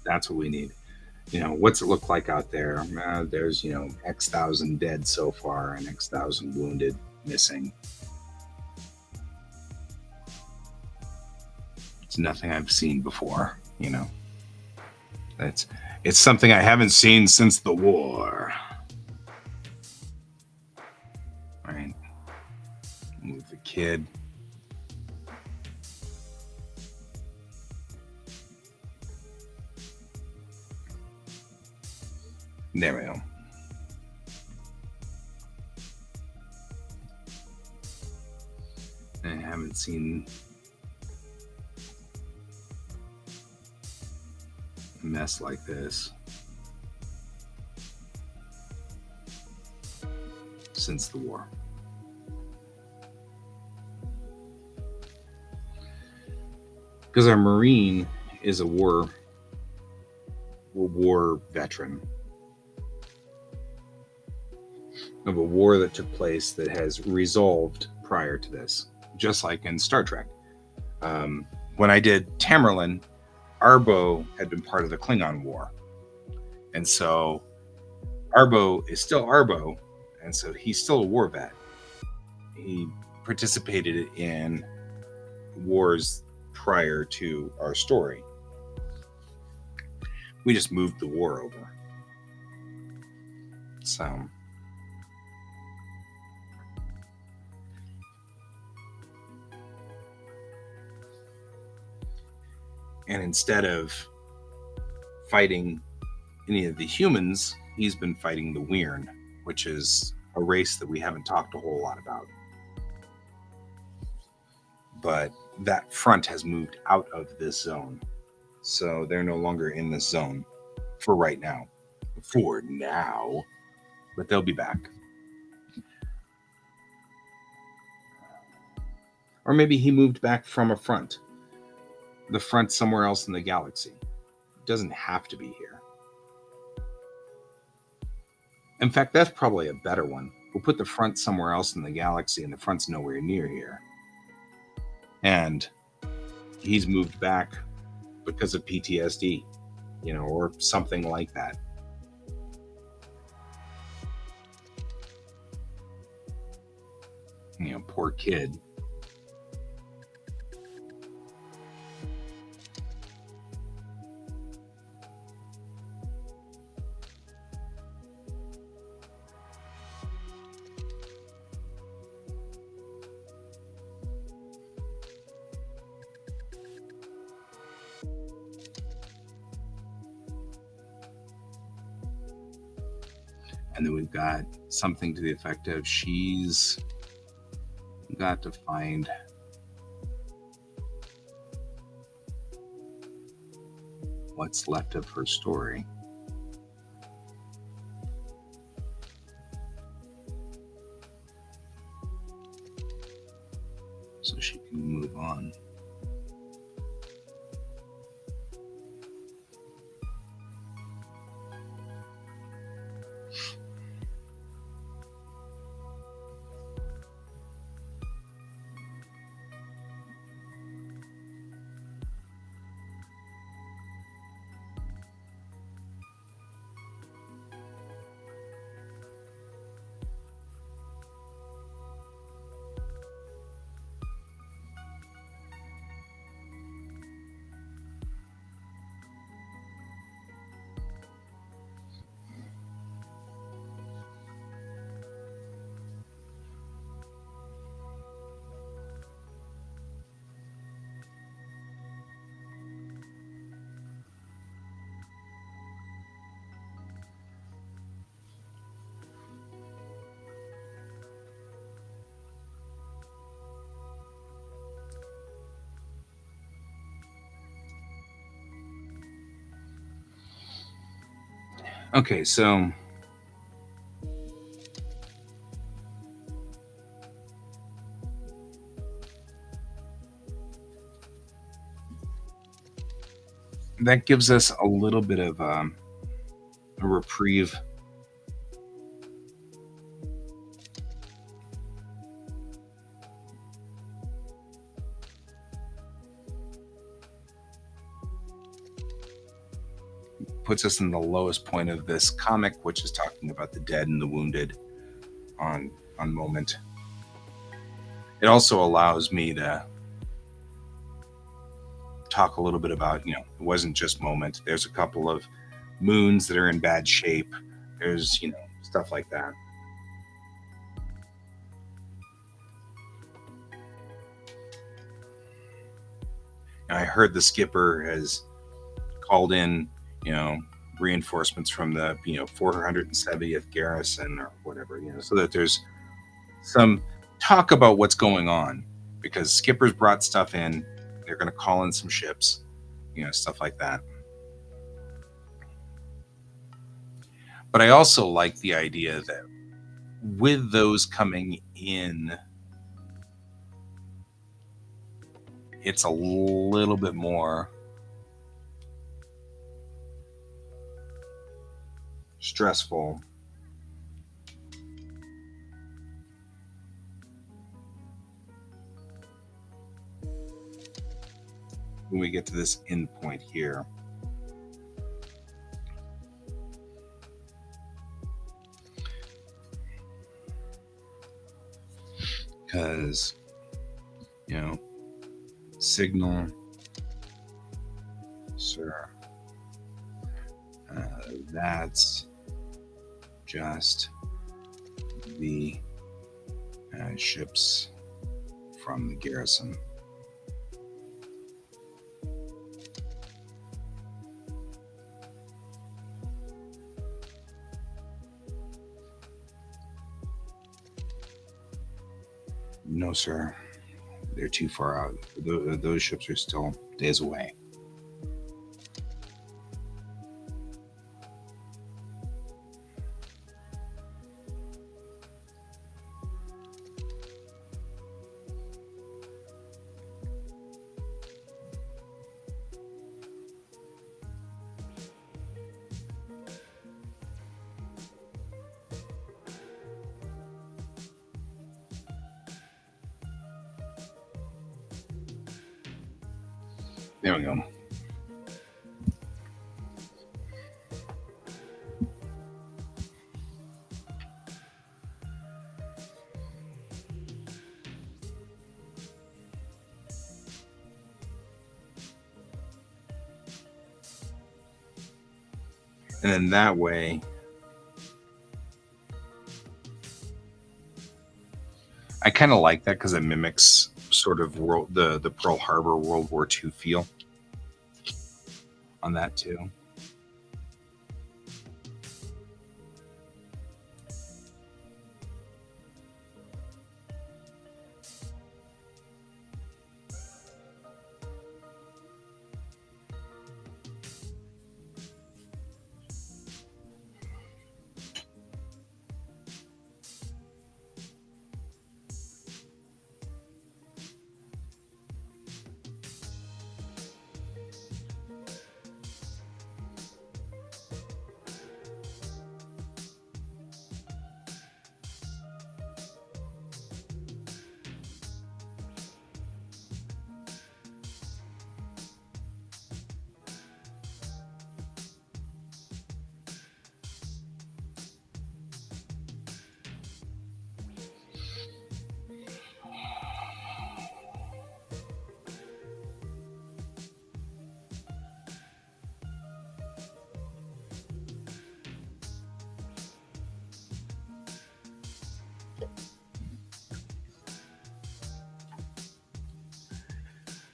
That's what we need. What's it look like out there? There's, X thousand dead so far and X thousand wounded, missing. It's nothing I've seen before, It's something I haven't seen since the war. Right. Move the kid. There we go. I haven't seen a mess like this since the war. Because our Marine is a war veteran of a war that took place that has resolved prior to this, just like in Star Trek. When I did Tamerlane, Arbo had been part of the Klingon War. And so Arbo is still Arbo, and so he's still a war vet. He participated in wars prior to our story. We just moved the war over. So and instead of fighting any of the humans, he's been fighting the Wyrn, which is a race that we haven't talked a whole lot about. But that front has moved out of this zone. So they're no longer in this zone for right now. For now. But they'll be back. Or maybe he moved back from a front. The front somewhere else in the galaxy. It doesn't have to be here. In fact, that's probably a better one. We'll put the front somewhere else in the galaxy, and the front's nowhere near here. And he's moved back because of PTSD, or something like that. Poor kid. And then we've got something to the effect of she's got to find what's left of her story. So she can move on. Okay, so that gives us a little bit of a reprieve. Puts us in the lowest point of this comic, which is talking about the dead and the wounded on Moment. It also allows me to talk a little bit about, it wasn't just Moment. There's a couple of moons that are in bad shape. There's, stuff like that. And I heard the skipper has called in, reinforcements from the, 470th garrison or whatever, so that there's some talk about what's going on because skippers brought stuff in. They're going to call in some ships, stuff like that. But I also like the idea that with those coming in, it's a little bit more stressful. When we get to this end point here. Because, signal, sir. That's just the ships from the garrison. No, sir. They're too far out. Those ships are still days away. There we go. And then that way, I kind of like that because it mimics sort of the Pearl Harbor World War II feel on that too.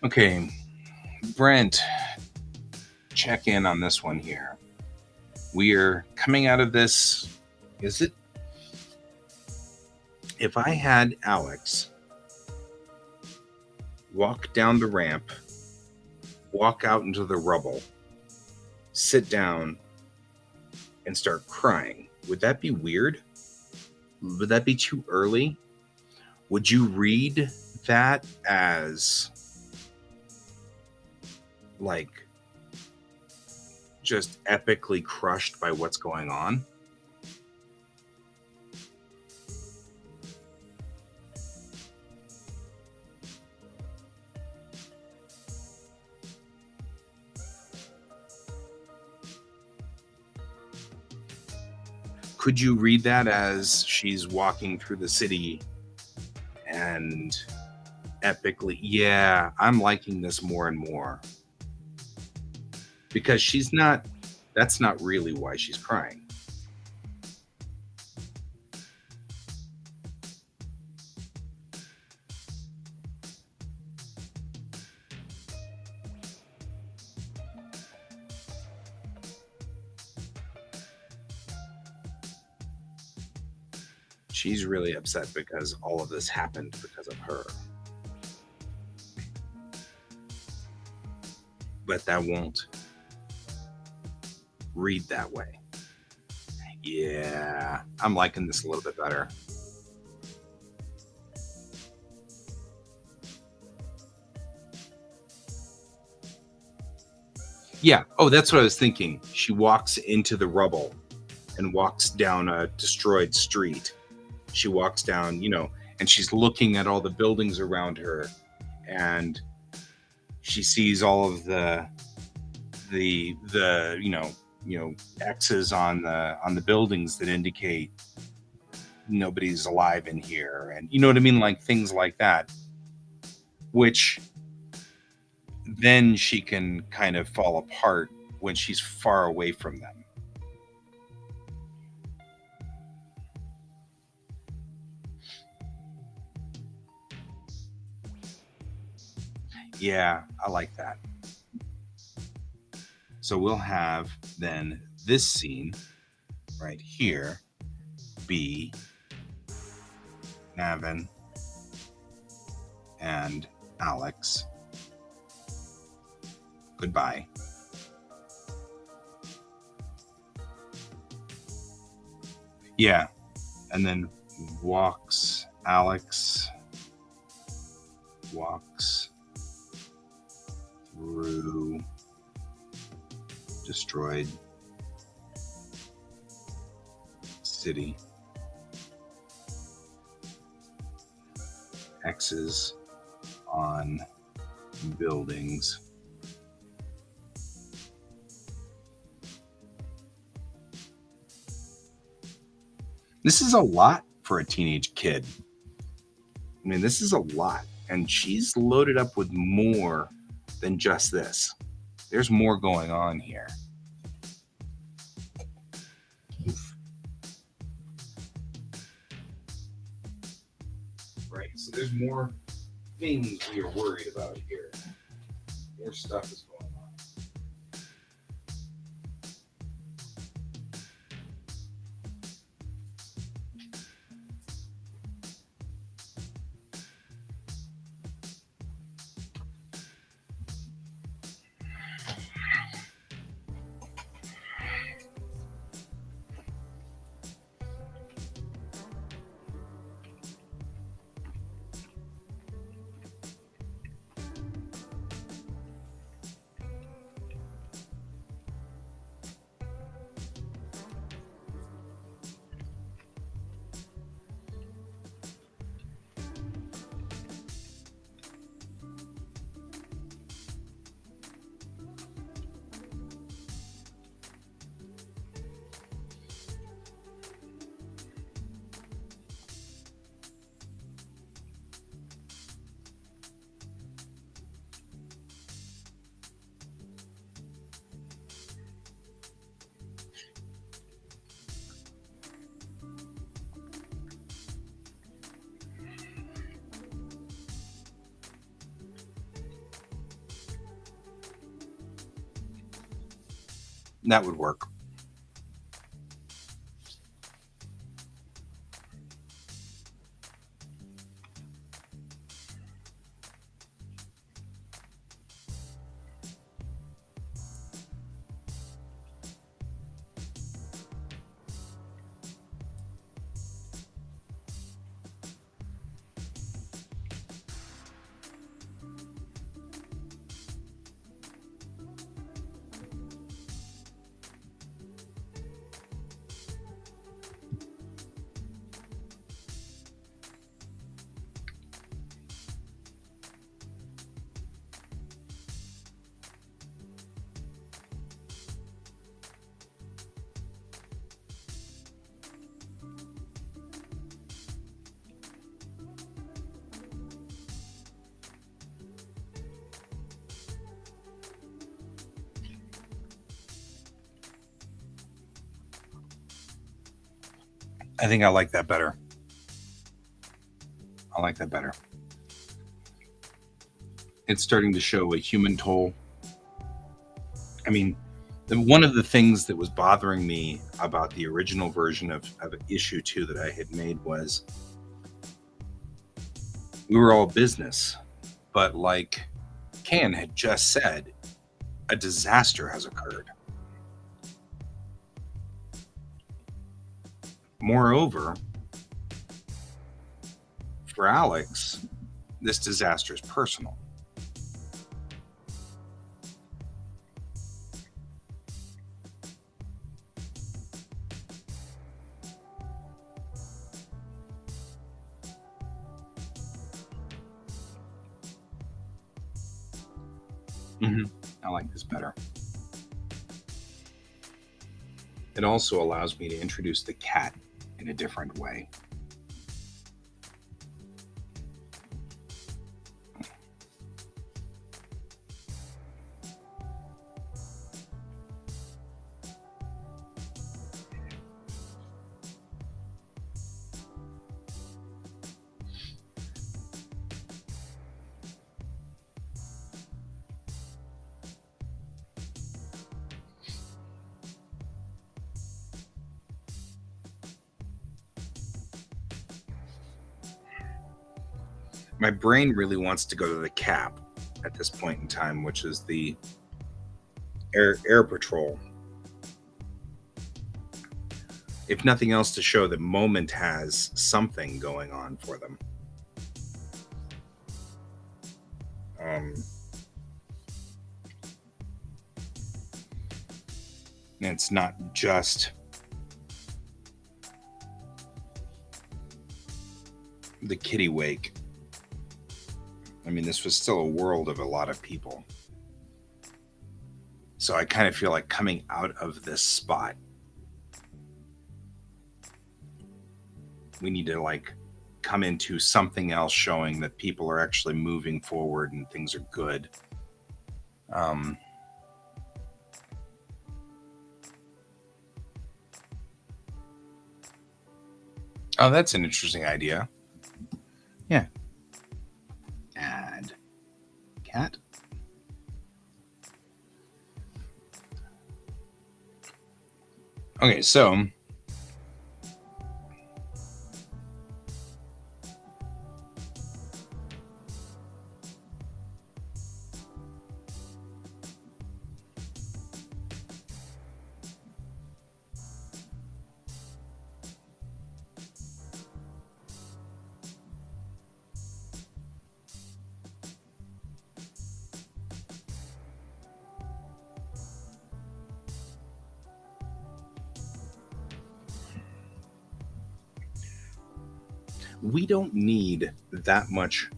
Okay, Brent, check in on this one here. We are coming out of this. Is it? If I had Alex walk down the ramp, walk out into the rubble, sit down, and start crying. Would that be weird? Would that be too early? Would you read that as like just epically crushed by what's going on? Could you read that as she's walking through the city and epically, yeah, I'm liking this more and more because she's not, that's not really why she's crying. She's really upset because all of this happened because of her. But that won't read that way. Yeah, I'm liking this a little bit better. Yeah. Oh, that's what I was thinking. She walks into the rubble and walks down a destroyed street. She walks down, and she's looking at all the buildings around her, and she sees all of the X's on the buildings that indicate nobody's alive in here, and you know what I mean, like things like that, which then she can kind of fall apart when she's far away from them. Yeah, I like that. So we'll have then this scene right here be Navin and Alex. Goodbye. Yeah. And then Alex walks through destroyed city. X's on buildings. This is a lot for a teenage kid. I mean, this is a lot. And she's loaded up with more than just this. There's more going on here. Oof. Right? So there's more things we are worried about here. More stuff is going on. That would work. I think I like that better. I like that better. It's starting to show a human toll. I mean, one of the things that was bothering me about the original version of issue 2 that I had made was we were all business, but like Can had just said, a disaster has occurred. Moreover, for Alex, this disaster is personal. Mhm. I like this better. It also allows me to introduce the cat in a different way. My brain really wants to go to the cap at this point in time, which is the air patrol. If nothing else, to show that Moment has something going on for them. And it's not just the Kittiwake. I mean, this was still a world of a lot of people. So I kind of feel like coming out of this spot, we need to like come into something else showing that people are actually moving forward and things are good. Um, oh, that's an interesting idea. Yeah. Add cat. Okay, so we don't need that much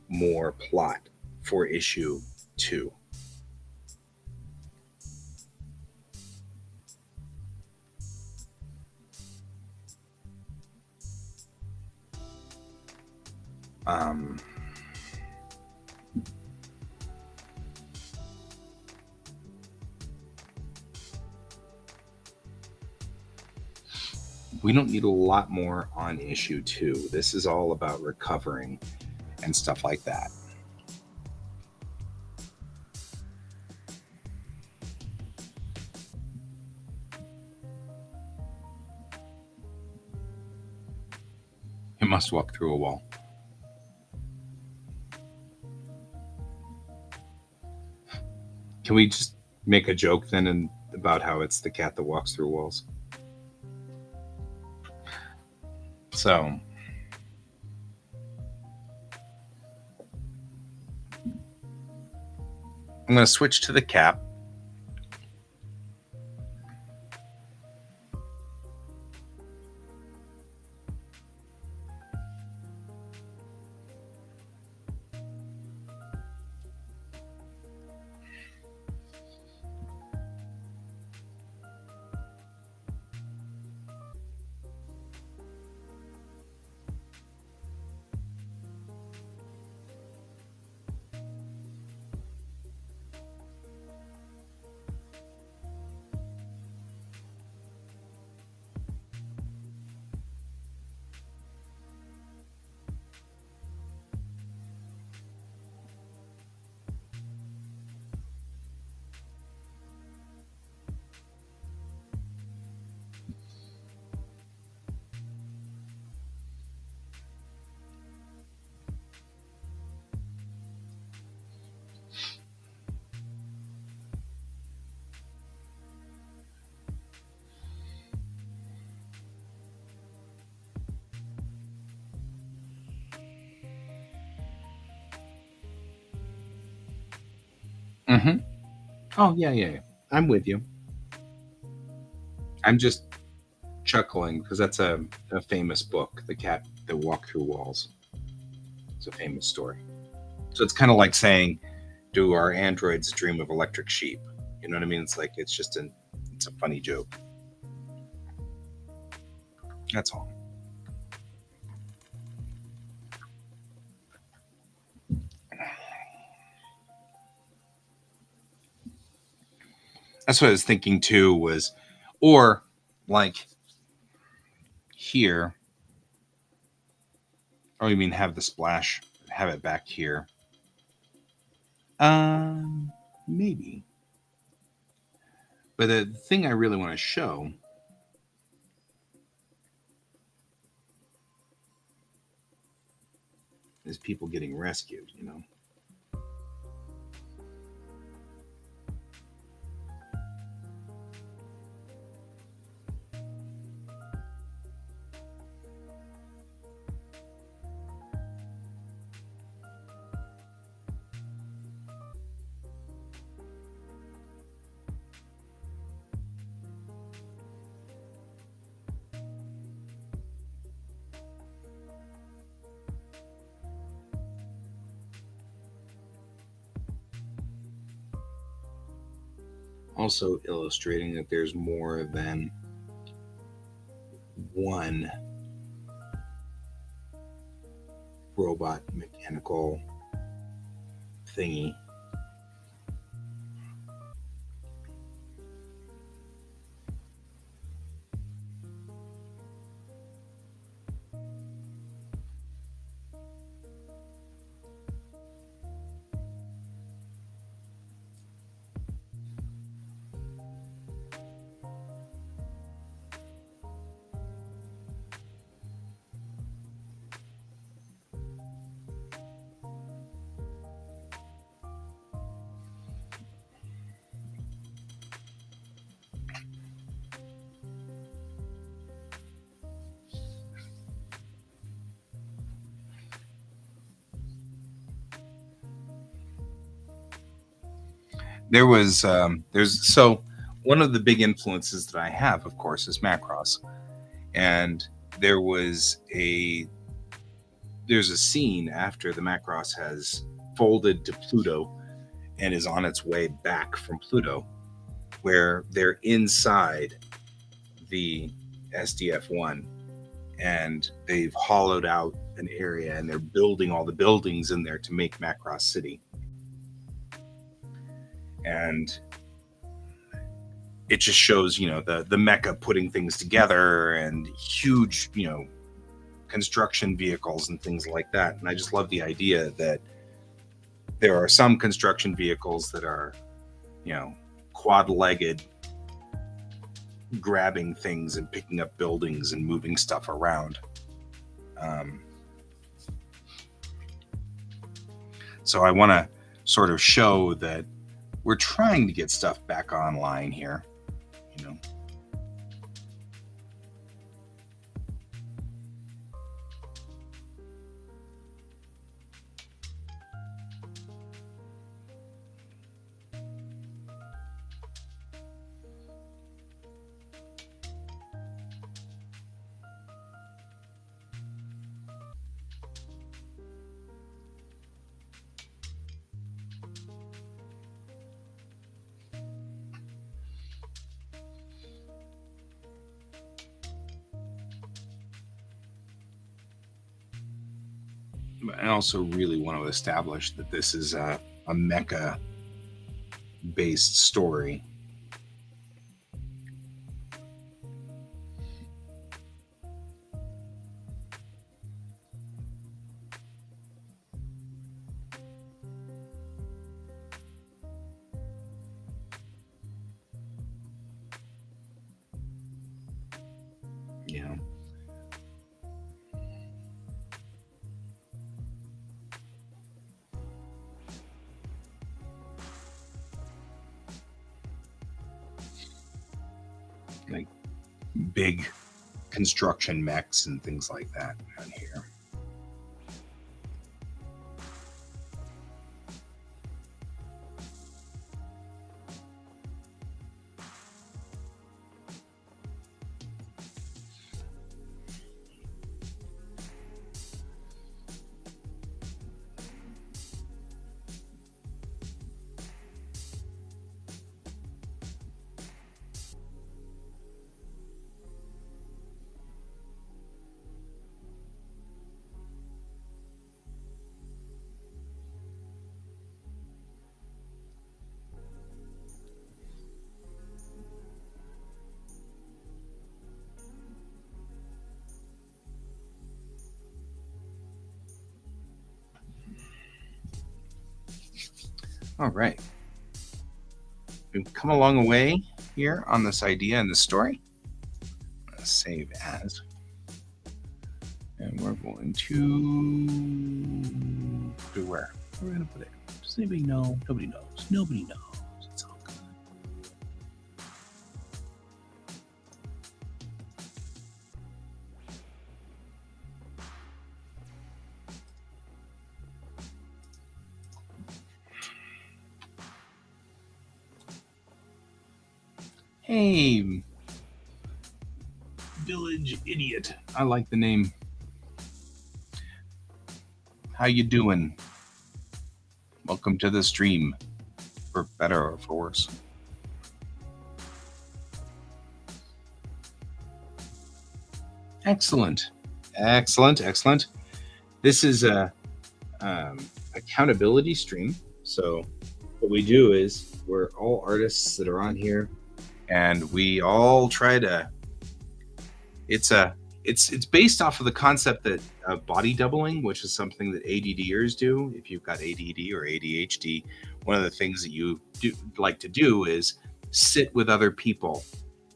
more plot for issue 2. Um, we don't need a lot more on issue 2. This is all about recovering and stuff like that. It must walk through a wall. Can we just make a joke then about how it's the cat that walks through walls? So I'm going to switch to the cap. Hmm. Oh yeah, yeah, yeah. I'm with you. I'm just chuckling because that's a famous book, The Cat That Walked Through Walls. It's a famous story. So it's kind of like saying, "Do our androids dream of electric sheep?" You know what I mean? It's like it's a funny joke. That's all. That's what I was thinking too. Was or like here. Oh, you mean have the splash? Have it back here? Um, maybe. But the thing I really want to show is people getting rescued. You know. Also illustrating that there's more than one robot mechanical thingy. There's so one of the big influences that I have, of course, is Macross, and there was a there's a scene after the Macross has folded to Pluto and is on its way back from Pluto, where they're inside the SDF-1 and they've hollowed out an area and they're building all the buildings in there to make Macross City. And it just shows, the mecha putting things together and huge, construction vehicles and things like that. And I just love the idea that there are some construction vehicles that are, you know, quad-legged, grabbing things and picking up buildings and moving stuff around. Um, so I want to sort of show that we're trying to get stuff back online here, you know. I also really want to establish that this is a mecha based story. You know, like big construction mechs and things like that down here. All right. We've come a long way here on this idea and the story. Let's save as. And we're going to do where? Where are we going to put it? Does anybody know? Nobody knows. Nobody knows. It's all good. Hey, Village Idiot. I like the name. How you doing? Welcome to the stream, for better or for worse. Excellent, excellent, excellent. This is a accountability stream. So what we do is we're all artists that are on here, and we all try to. It's based off of the concept that body doubling, which is something that ADDers do. If you've got ADD or ADHD, one of the things that you do like to do is sit with other people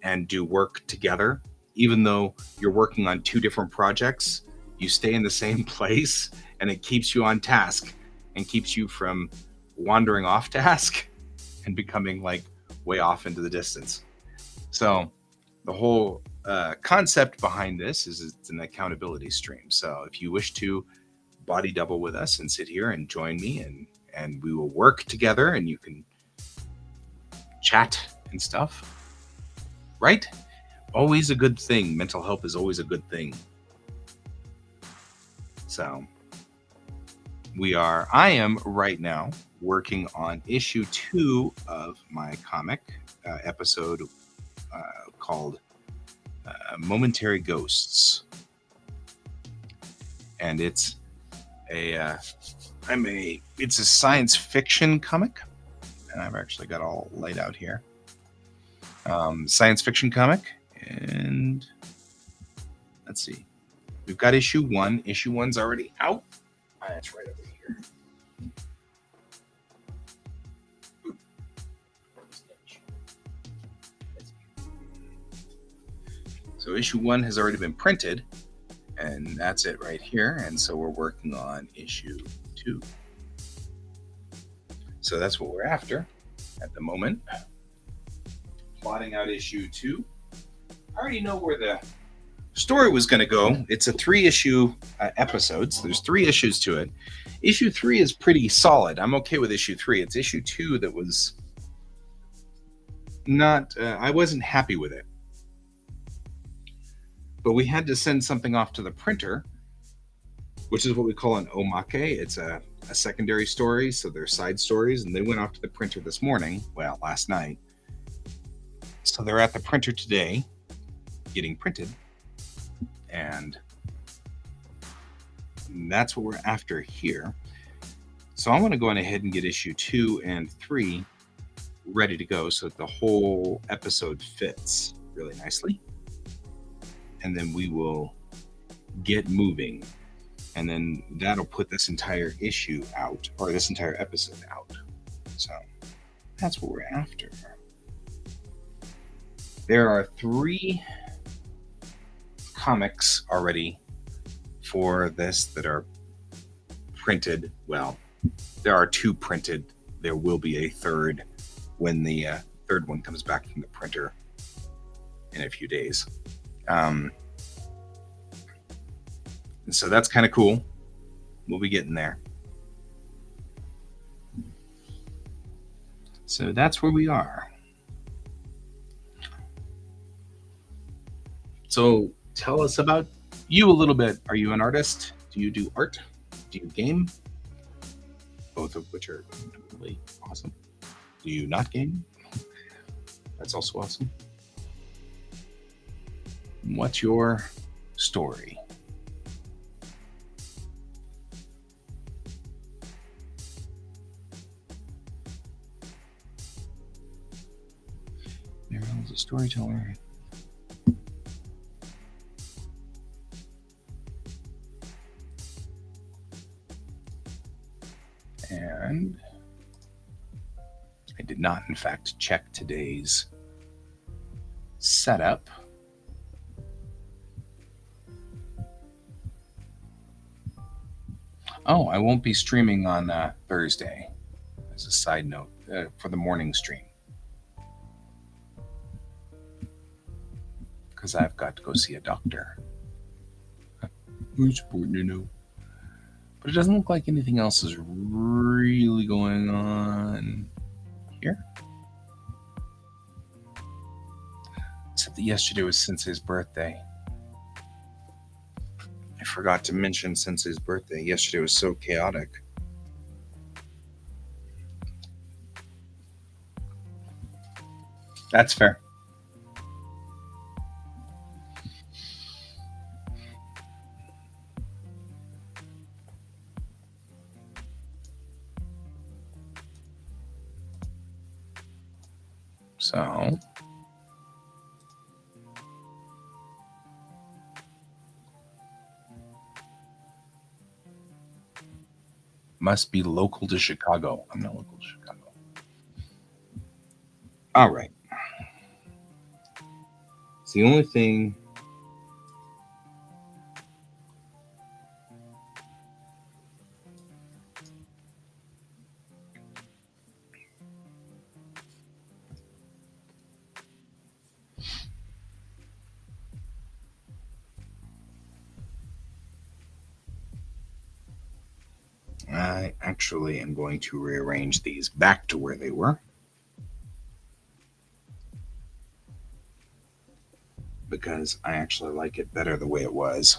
and do work together. Even though you're working on two different projects, you stay in the same place, and it keeps you on task and keeps you from wandering off task and becoming like way off into the distance. So the whole concept behind this is it's an accountability stream. So if you wish to body double with us and sit here and join me, and we will work together, and you can chat and stuff, right? Always a good thing. Mental health is always a good thing. So I am right now working on issue 2 of my comic episode called Momentary Ghosts. And it's it's a science fiction comic, and I've actually got all laid out here. Science fiction comic, and let's see. We've got issue 1. Issue 1's already out. That's right over here. So issue 1 has already been printed, and that's it right here. And so we're working on issue 2. So that's what we're after at the moment. Plotting out issue 2. I already know where the story was going to go. It's a 3-issue episode, so there's 3 issues to it. Issue 3 is pretty solid. I'm okay with issue 3. It's issue 2 that was not, I wasn't happy with it. But we had to send something off to the printer, which is what we call an omake. It's a secondary story, so they're side stories, and they went off to the printer this morning, well, last night. So they're at the printer today, getting printed, and that's what we're after here. So I'm going to go on ahead and get issue 2 and 3 ready to go so that the whole episode fits really nicely. And then we will get moving, and then that'll put this entire issue out, or this entire episode out. So that's what we're after. There are 3 comics already for this that are printed. Well, there are 2 printed. There will be a third when the third one comes back from the printer in a few days. And so that's kind of cool. We'll be getting there. So that's where we are. So tell us about you a little bit. Are you an artist? Do you do art? Do you game? Both of which are really awesome. Do you not game? That's also awesome. What's your story? Meryl's a storyteller. And I did not, in fact, check today's setup. Oh, I won't be streaming on Thursday, as a side note, for the morning stream. Because I've got to go see a doctor. Who's important to know? But it doesn't look like anything else is really going on here. Except that yesterday was Sensei's birthday. I forgot to mention Sensei's birthday. Yesterday was so chaotic. That's fair. So, must be local to Chicago. I'm not local to Chicago. All right. It's the only thing. I actually am going to rearrange these back to where they were. Because I actually like it better the way it was.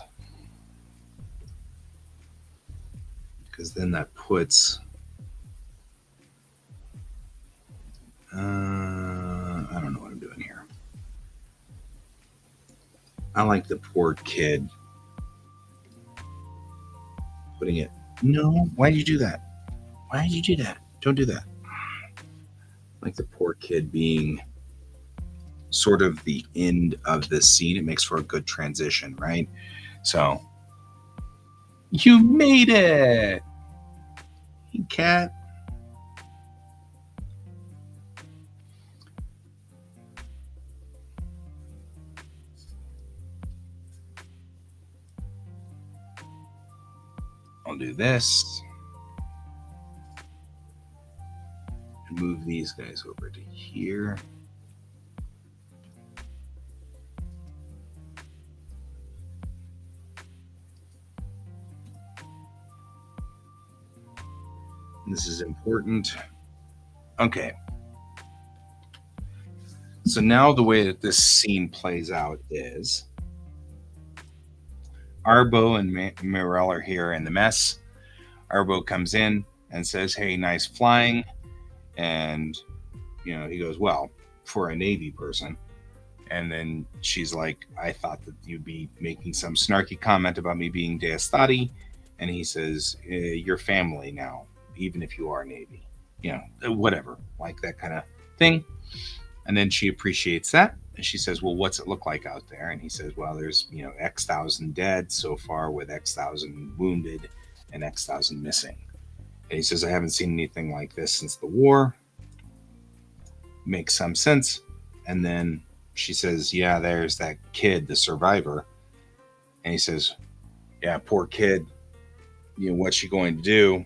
Because then that puts. I don't know what I'm doing here. I like the poor kid putting it. No, why did you do that? Why did you do that? Don't do that. Like the poor kid being sort of the end of the scene. It makes for a good transition, right? So, you made it! Hey, cat. I'll do this. And move these guys over to here. This is important. Okay. So now the way that this scene plays out is Arbo and Mirel are here in the mess. Arbo comes in and says, "Hey, nice flying." And, he goes, "Well, for a Navy person." And then she's like, "I thought that you'd be making some snarky comment about me being Deastati." And he says, "You're family now, even if you are Navy." Whatever, like that kind of thing. And then she appreciates that. And she says, "Well, what's it look like out there?" And he says, "Well, there's, X thousand dead so far with X thousand wounded and X thousand missing." And he says, "I haven't seen anything like this since the war." Makes some sense. And then she says, "Yeah, there's that kid, the survivor." And he says, "Yeah, poor kid. What's she going to do?"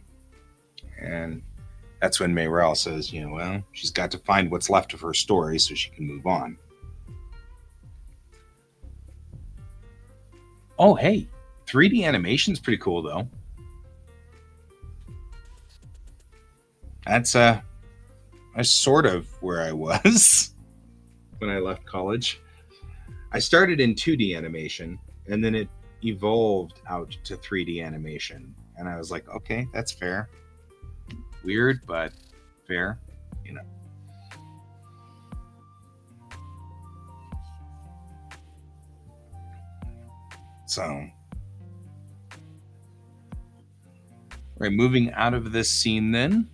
And that's when Mayrel says, "Well, she's got to find what's left of her story so she can move on." Oh, hey, 3D animation's pretty cool, though. That's sort of where I was when I left college. I started in 2D animation, and then it evolved out to 3D animation. And I was like, okay, that's fair. Weird, but fair. So, right, moving out of this scene then.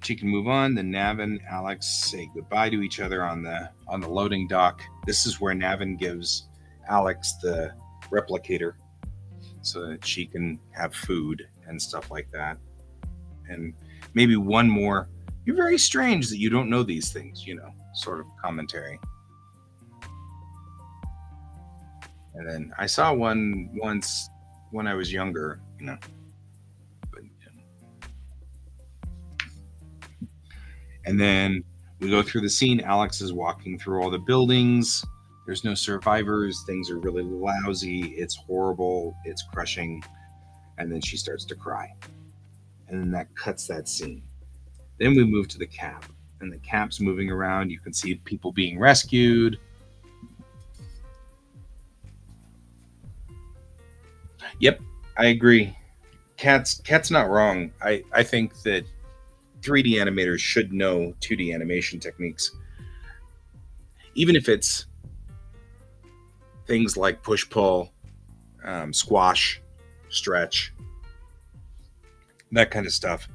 She can move on. Then Nav and Alex say goodbye to each other on the loading dock. This is where Navin gives Alex the replicator so that she can have food and stuff like that. And maybe one more You're very strange that you don't know these things, sort of commentary. And then I saw one once when I was younger. But, and then we go through the scene. Alex is walking through all the buildings. There's no survivors. Things are really lousy. It's horrible. It's crushing. And then she starts to cry. And then that cuts that scene. Then we move to the cap. And the cap's moving around. You can see people being rescued. Yep, I agree. Cat's not wrong. I think that 3D animators should know 2D animation techniques. Even if it's things like push pull, squash, stretch, that kind of stuff.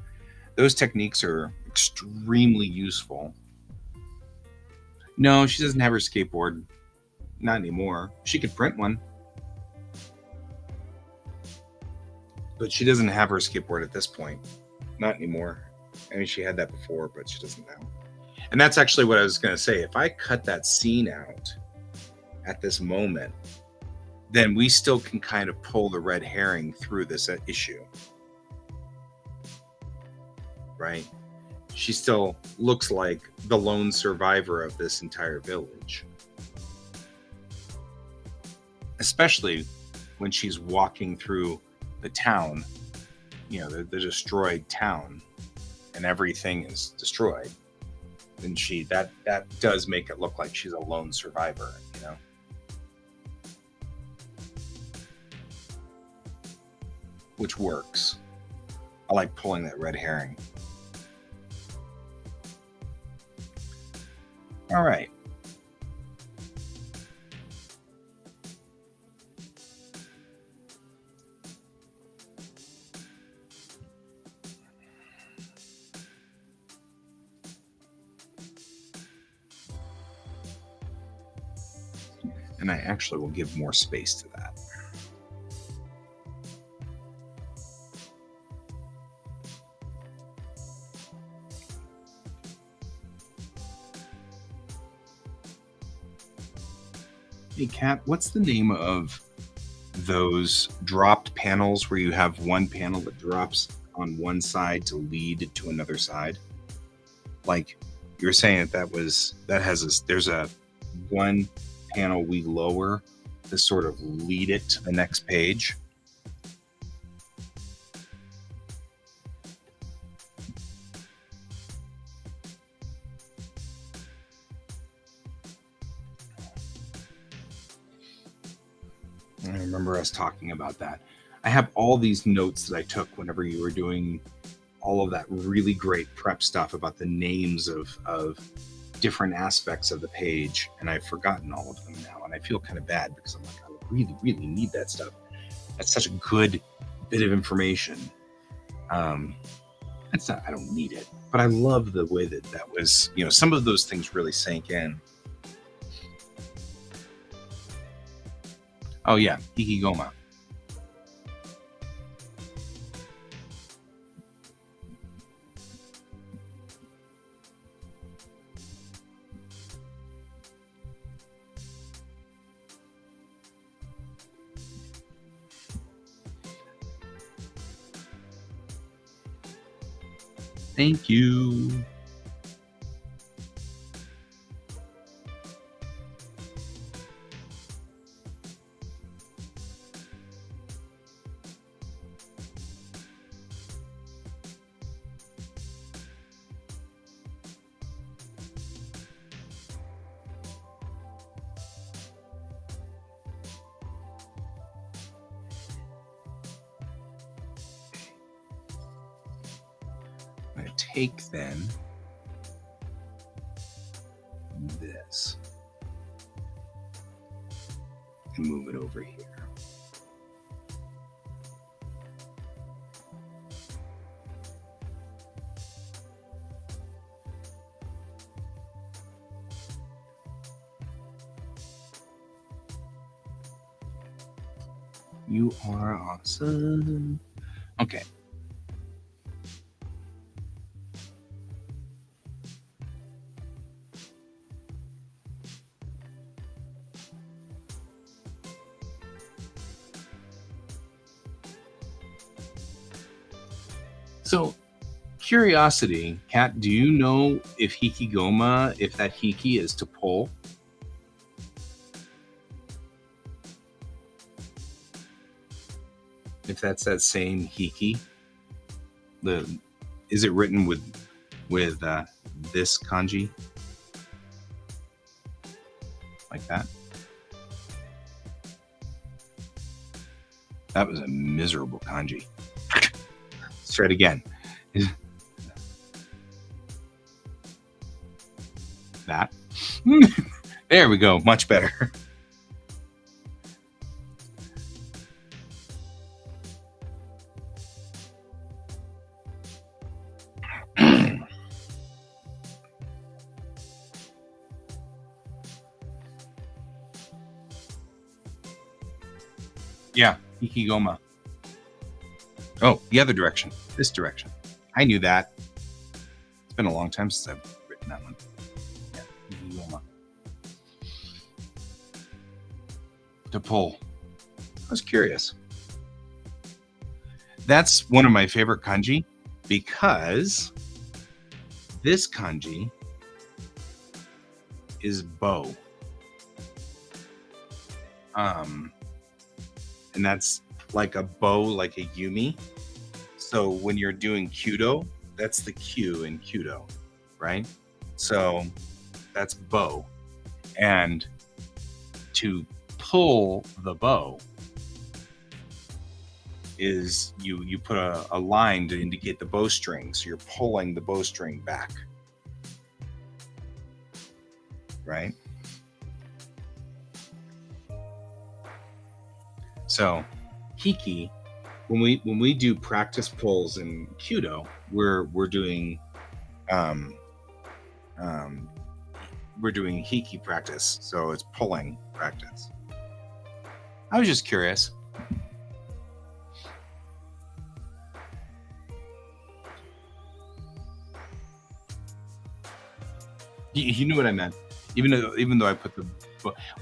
Those techniques are extremely useful. No, she doesn't have her skateboard. Not anymore. She could print one. But she doesn't have her skateboard at this point. Not anymore. I mean, she had that before, but she doesn't now. And that's actually what I was going to say. If I cut that scene out at this moment, then we still can kind of pull the red herring through this issue. Right? She still looks like the lone survivor of this entire village. Especially when she's walking through the town, the destroyed town, and everything is destroyed. And that does make it look like she's a lone survivor, which works. I like pulling that red herring. All right. And I actually will give more space to that. Hey, Kat, what's the name of those dropped panels where you have one panel that drops on one side to lead to another side? Like you were saying there's a one panel we lower to sort of lead it to the next page. I remember us talking about that. I have all these notes that I took whenever you were doing all of that really great prep stuff about the names of different aspects of the page, and I've forgotten all of them now, and I feel kind of bad because I'm like, I really, really need that stuff. That's such a good bit of information. It's not, I don't need it, but I love the way that was, some of those things really sank in. Oh yeah, Hikigoma. Thank you. I'm going to take then this and move it over here. You are awesome. Okay. So, curiosity, Kat, do you know if hikigoma, if that hiki is to pull? If that's that same hiki? The Is it written with this kanji like that? That was a miserable kanji. Let's try it again. That. There we go. Much better. Yeah, hikigoma. Oh, the other direction. This direction. I knew that. It's been a long time since I've written that one. Yeah, hikigoma. To pull. I was curious. That's one of my favorite kanji because this kanji is bow. And that's like a bow, like a yumi. So when you're doing kyudo, that's the Q in kyudo, right? So that's bow. And to pull the bow is you put a line to indicate the bowstring. So you're pulling the bowstring back, right? So hiki, when we do practice pulls in kyudo, we're doing um, um, we're doing hiki practice, so it's pulling practice. I was just curious. You knew what I meant, even though I put the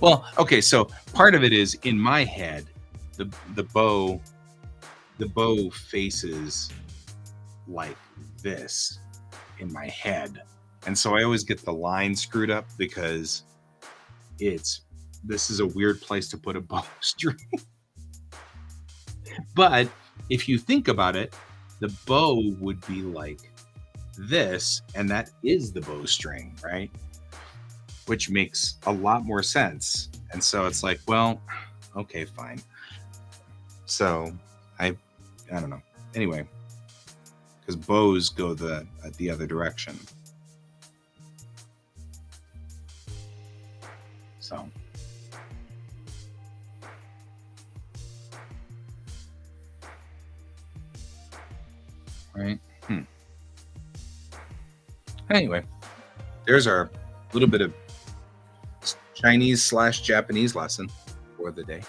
well, okay. So part of it is in my head, the bow faces like this in my head, and so I always get the line screwed up because this is a weird place to put a bowstring. But if you think about it, the bow would be like this, and that is the bowstring, right? Which makes a lot more sense. And so it's like, well, okay, fine. So I don't know. Anyway, because bows go the other direction. So right. Anyway, there's our little bit of Chinese/Japanese lesson for the day.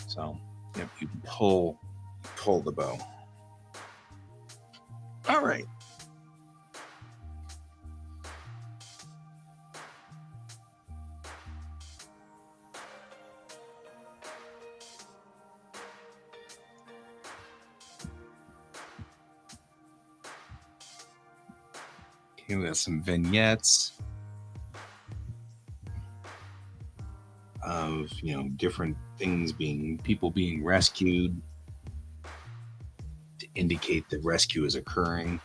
So, yep, you pull the bow. All right. Okay, we got some vignettes of different things people being rescued to indicate that rescue is occurring.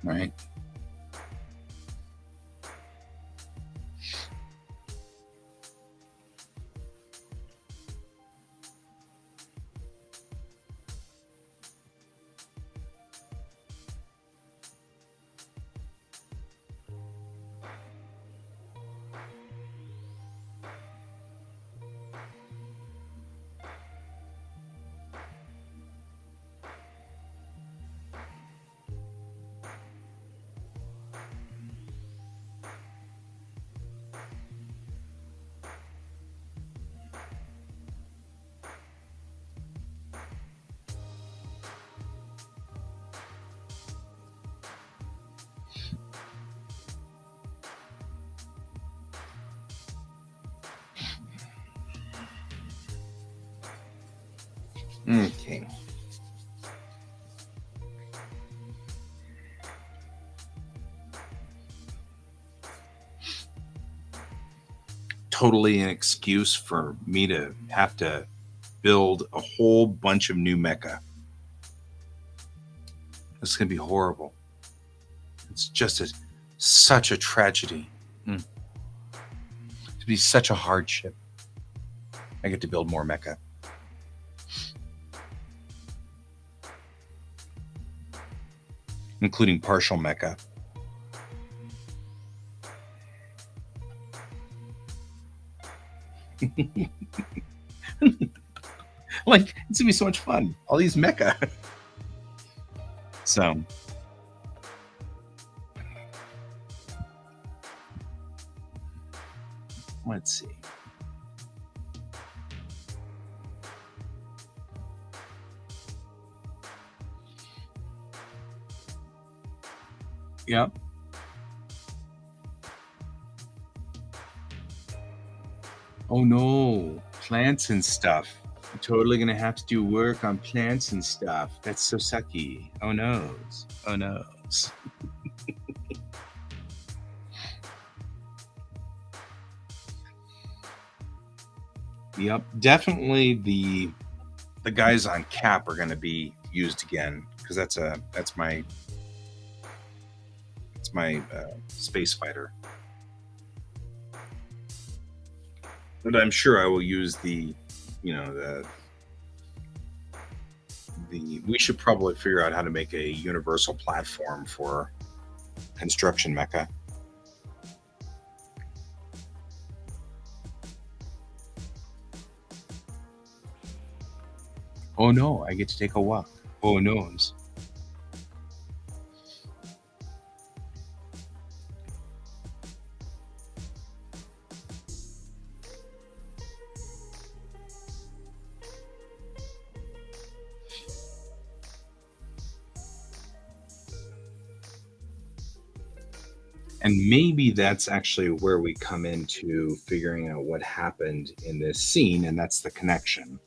right? Okay. Totally an excuse for me to have to build a whole bunch of new mecha. It's gonna be horrible. It's just such a tragedy. Mm. It'd be such a hardship. I get to build more mecha. Including partial mecha. Like, it's gonna be so much fun. All these mecha. So, let's see. Yep. Oh no, plants and stuff. I'm totally gonna have to do work on plants and stuff. That's so sucky. Oh noes. Oh noes. Yep. Definitely the guys on cap are gonna be used again because that's my space fighter. But I'm sure I will use you know, the. We should probably figure out how to make a universal platform for construction mecha. Oh no, I get to take a walk. Oh noes. And maybe that's actually where we come into figuring out what happened in this scene, and that's the connection.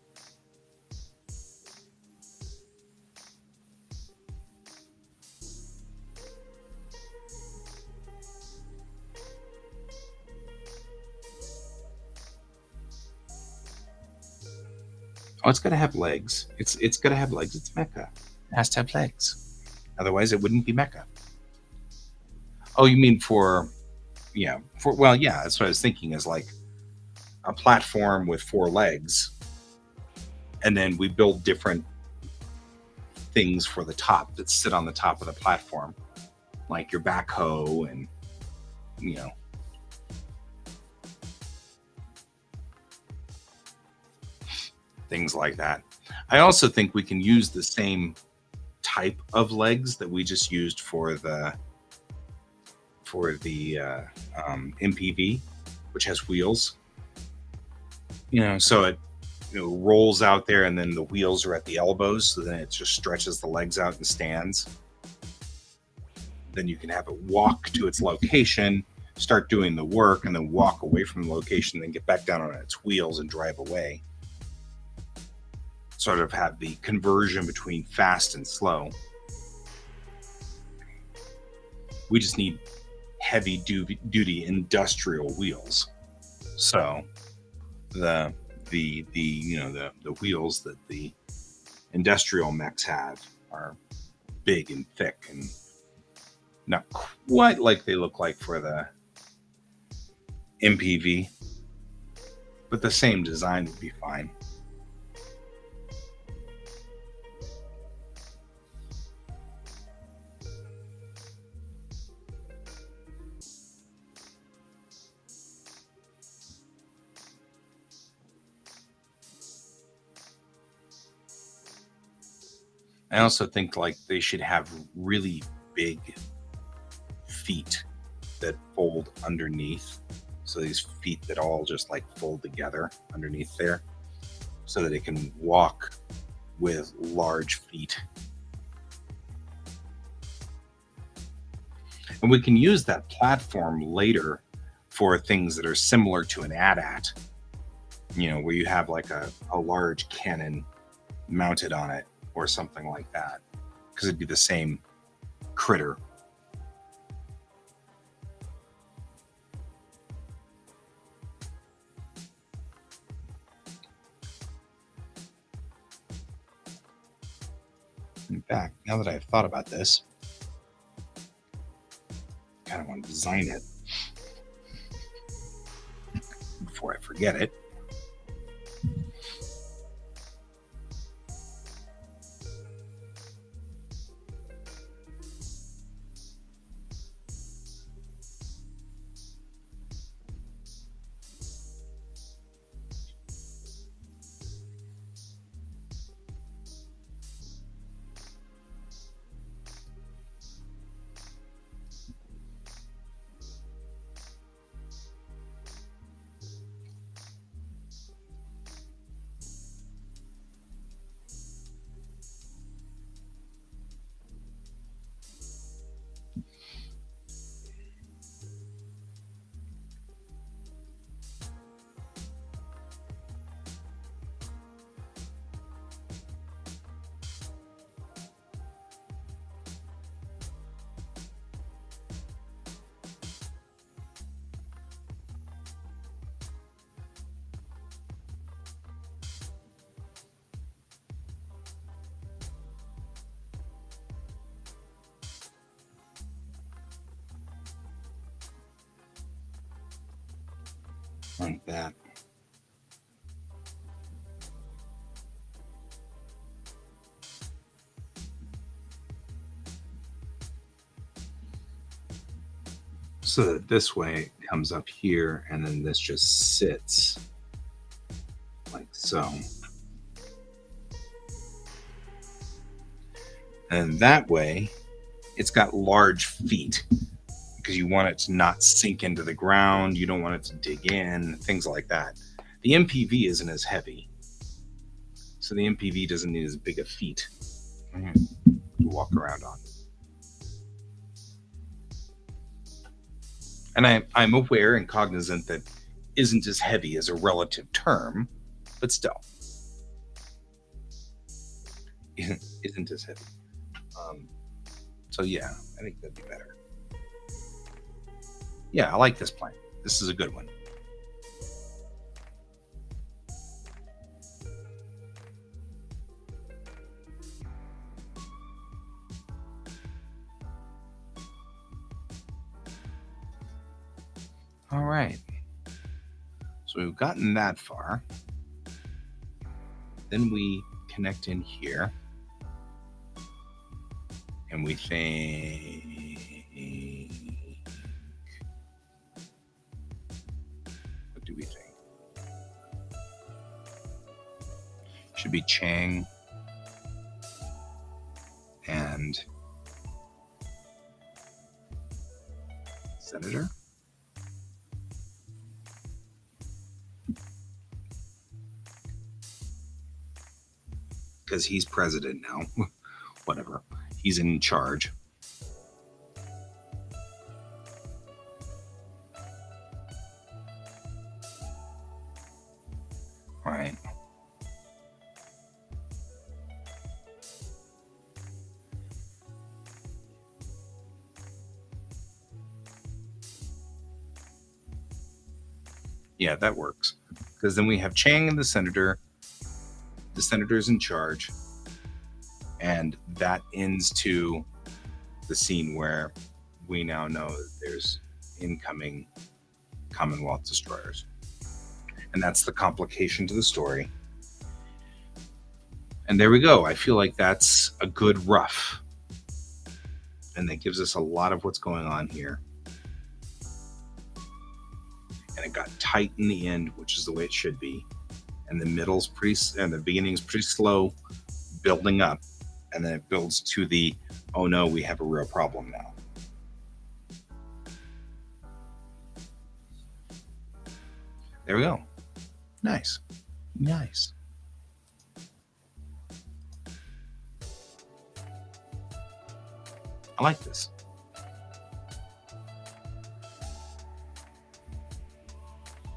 Oh, it's gotta have legs. It's gotta have legs. It's mecha. It has to have legs. Otherwise it wouldn't be mecha. Oh, you mean for yeah, for well, yeah, that's what I was thinking is like a platform with four legs, and then we build different things for the top that sit on the top of the platform, like your backhoe and you know things like that. I also think we can use the same type of legs that we just used for the MPV, which has wheels. So it rolls out there, and then the wheels are at the elbows, so then it just stretches the legs out and stands. Then you can have it walk to its location, start doing the work, and then walk away from the location, then get back down on its wheels and drive away. Sort of have the conversion between fast and slow. We just need heavy duty industrial wheels. So the wheels that the industrial mechs have are big and thick and Not quite like they look like for the MPV, but the same design would be fine. I also think like they should have really big feet that fold underneath. So these feet that all just like fold together underneath there so that it can walk with large feet. And we can use that platform later for things that are similar to an AT-AT, where you have like a large cannon mounted on it or something like that, because it'd be the same critter. In fact, now that I've thought about this, I kind of want to design it before I forget it. Like that. So that this way it comes up here and then this just sits like so. And that way it's got large feet because you want it to not sink into the ground. You don't want it to dig in, things like that. The MPV isn't as heavy. So the MPV doesn't need as big of feet to walk around on. And I'm aware and cognizant that isn't as heavy as a relative term, but still isn't as heavy. So yeah, I think that'd be better. Yeah, I like this plan. This is a good one. All right. So we've gotten that far. Then we connect in here. And we think. What do we think? Should be Chang and Senator. Because he's president now. Whatever. He's in charge. Right. Yeah, that works. Because then we have Chang and the senator. The senator's in charge. And that ends to the scene where we now know that there's incoming Commonwealth destroyers. And that's the complication to the story. And there we go. I feel like that's a good rough. And that gives us a lot of what's going on here. And it got tight in the end, which is the way it should be. And the middle's pretty, and the beginning's pretty slow, building up. And then it builds to the, oh no, we have a real problem now. There we go. Nice. Nice. I like this.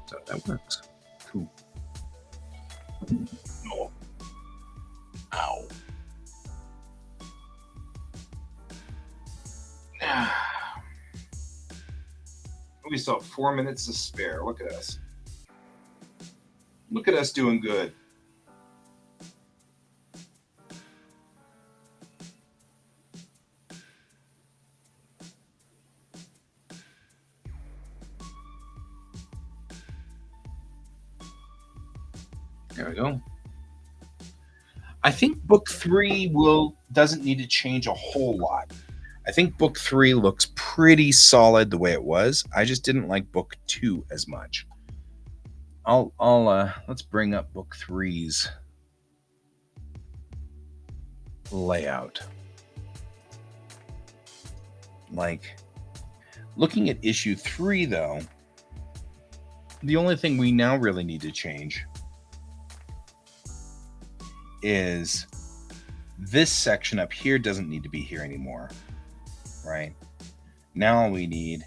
So that works. Cool. Oh. Ow. We still have 4 minutes to spare. Look at us. Look at us doing good. There we go. I think book 3 doesn't need to change a whole lot. I think book 3 looks pretty solid the way it was. I just didn't like book 2 as much. Let's bring up book 3's layout. Like, looking at issue 3 though, the only thing we now really need to change is this section up here doesn't need to be here anymore, right? Now all we need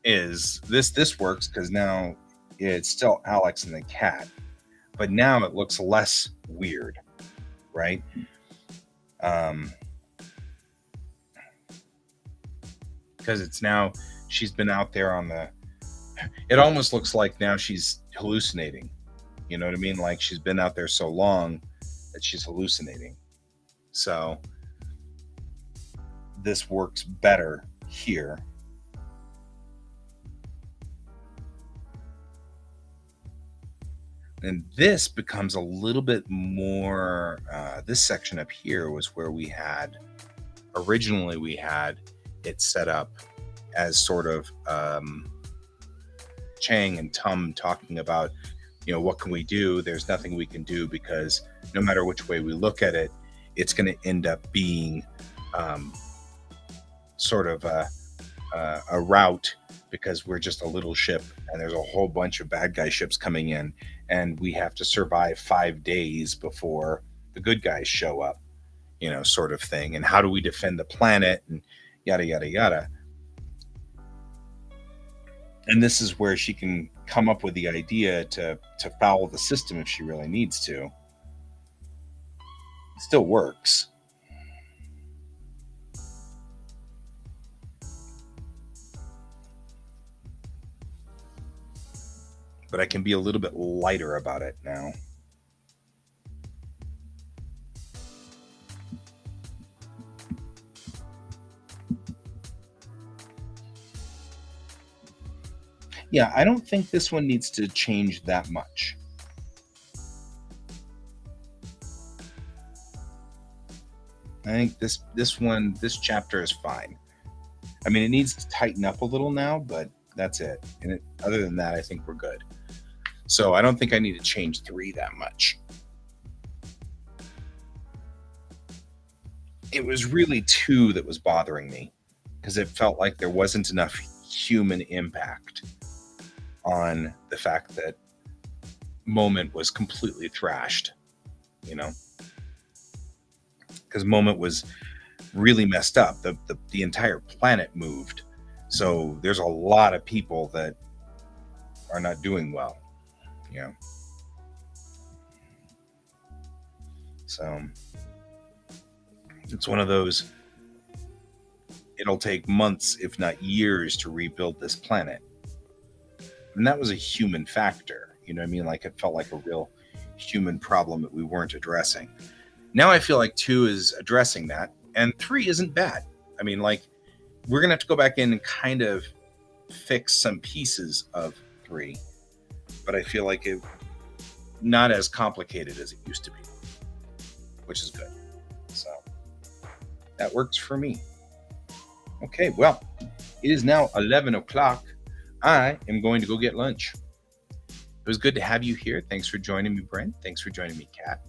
is this works because now it's still Alex and the cat, but now it looks less weird, right? Because it's now she's been out there on the, it almost looks like now she's hallucinating. You know what I mean? Like she's been out there so long that she's hallucinating. So this works better here. And this becomes a little bit more, this section up here was where originally we had it set up as sort of Chang and Tum talking about, what can we do? There's nothing we can do because no matter which way we look at it, it's going to end up being sort of a rout because we're just a little ship and there's a whole bunch of bad guy ships coming in and we have to survive 5 days before the good guys show up, sort of thing. And how do we defend the planet and yada, yada, yada. And this is where she can come up with the idea to foul the system if she really needs to. It still works. But I can be a little bit lighter about it now. Yeah, I don't think this one needs to change that much. I think this chapter is fine. I mean, it needs to tighten up a little now, but that's it. And other than that, I think we're good. So I don't think I need to change 3 that much. It was really 2 that was bothering me because it felt like there wasn't enough human impact on the fact that Moment was completely thrashed, because Moment was really messed up. The entire planet moved. So there's a lot of people that are not doing well, So it's one of those, it'll take months, if not years, to rebuild this planet. And that was a human factor, you know what I mean? Like it felt like a real human problem that we weren't addressing. Now I feel like 2 is addressing that, and 3 isn't bad. I mean, like we're gonna have to go back in and kind of fix some pieces of 3, but I feel like it not as complicated as it used to be, which is good. So that works for me. Okay, well, it is now 11 o'clock. I am going to go get lunch. It was good to have you here. Thanks for joining me, Brent. Thanks for joining me, Kat.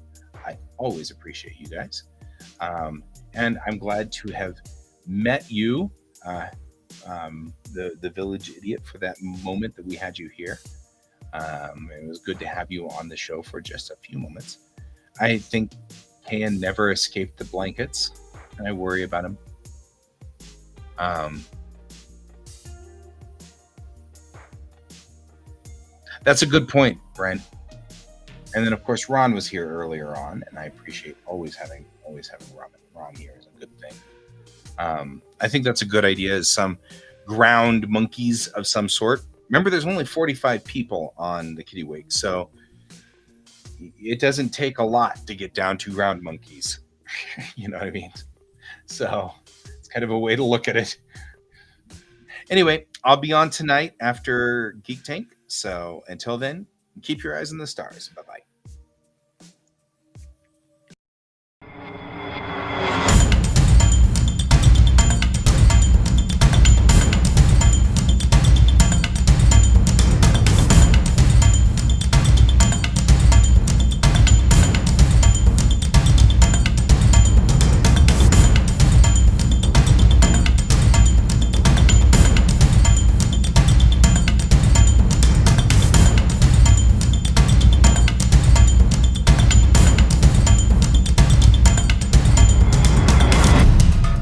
I always appreciate you guys. And I'm glad to have met you, the village idiot, for that moment that we had you here. It was good to have you on the show for just a few moments. I think Can never escaped the blankets, and I worry about him. That's a good point, Brent. And then, of course, Ron was here earlier on, and I appreciate always having Ron here is a good thing. I think that's a good idea. Is some ground monkeys of some sort. Remember, there's only 45 people on the Kitty Wake, so it doesn't take a lot to get down to ground monkeys. You know what I mean? So it's kind of a way to look at it. Anyway, I'll be on tonight after Geek Tank. So until then, keep your eyes on the stars. Bye bye.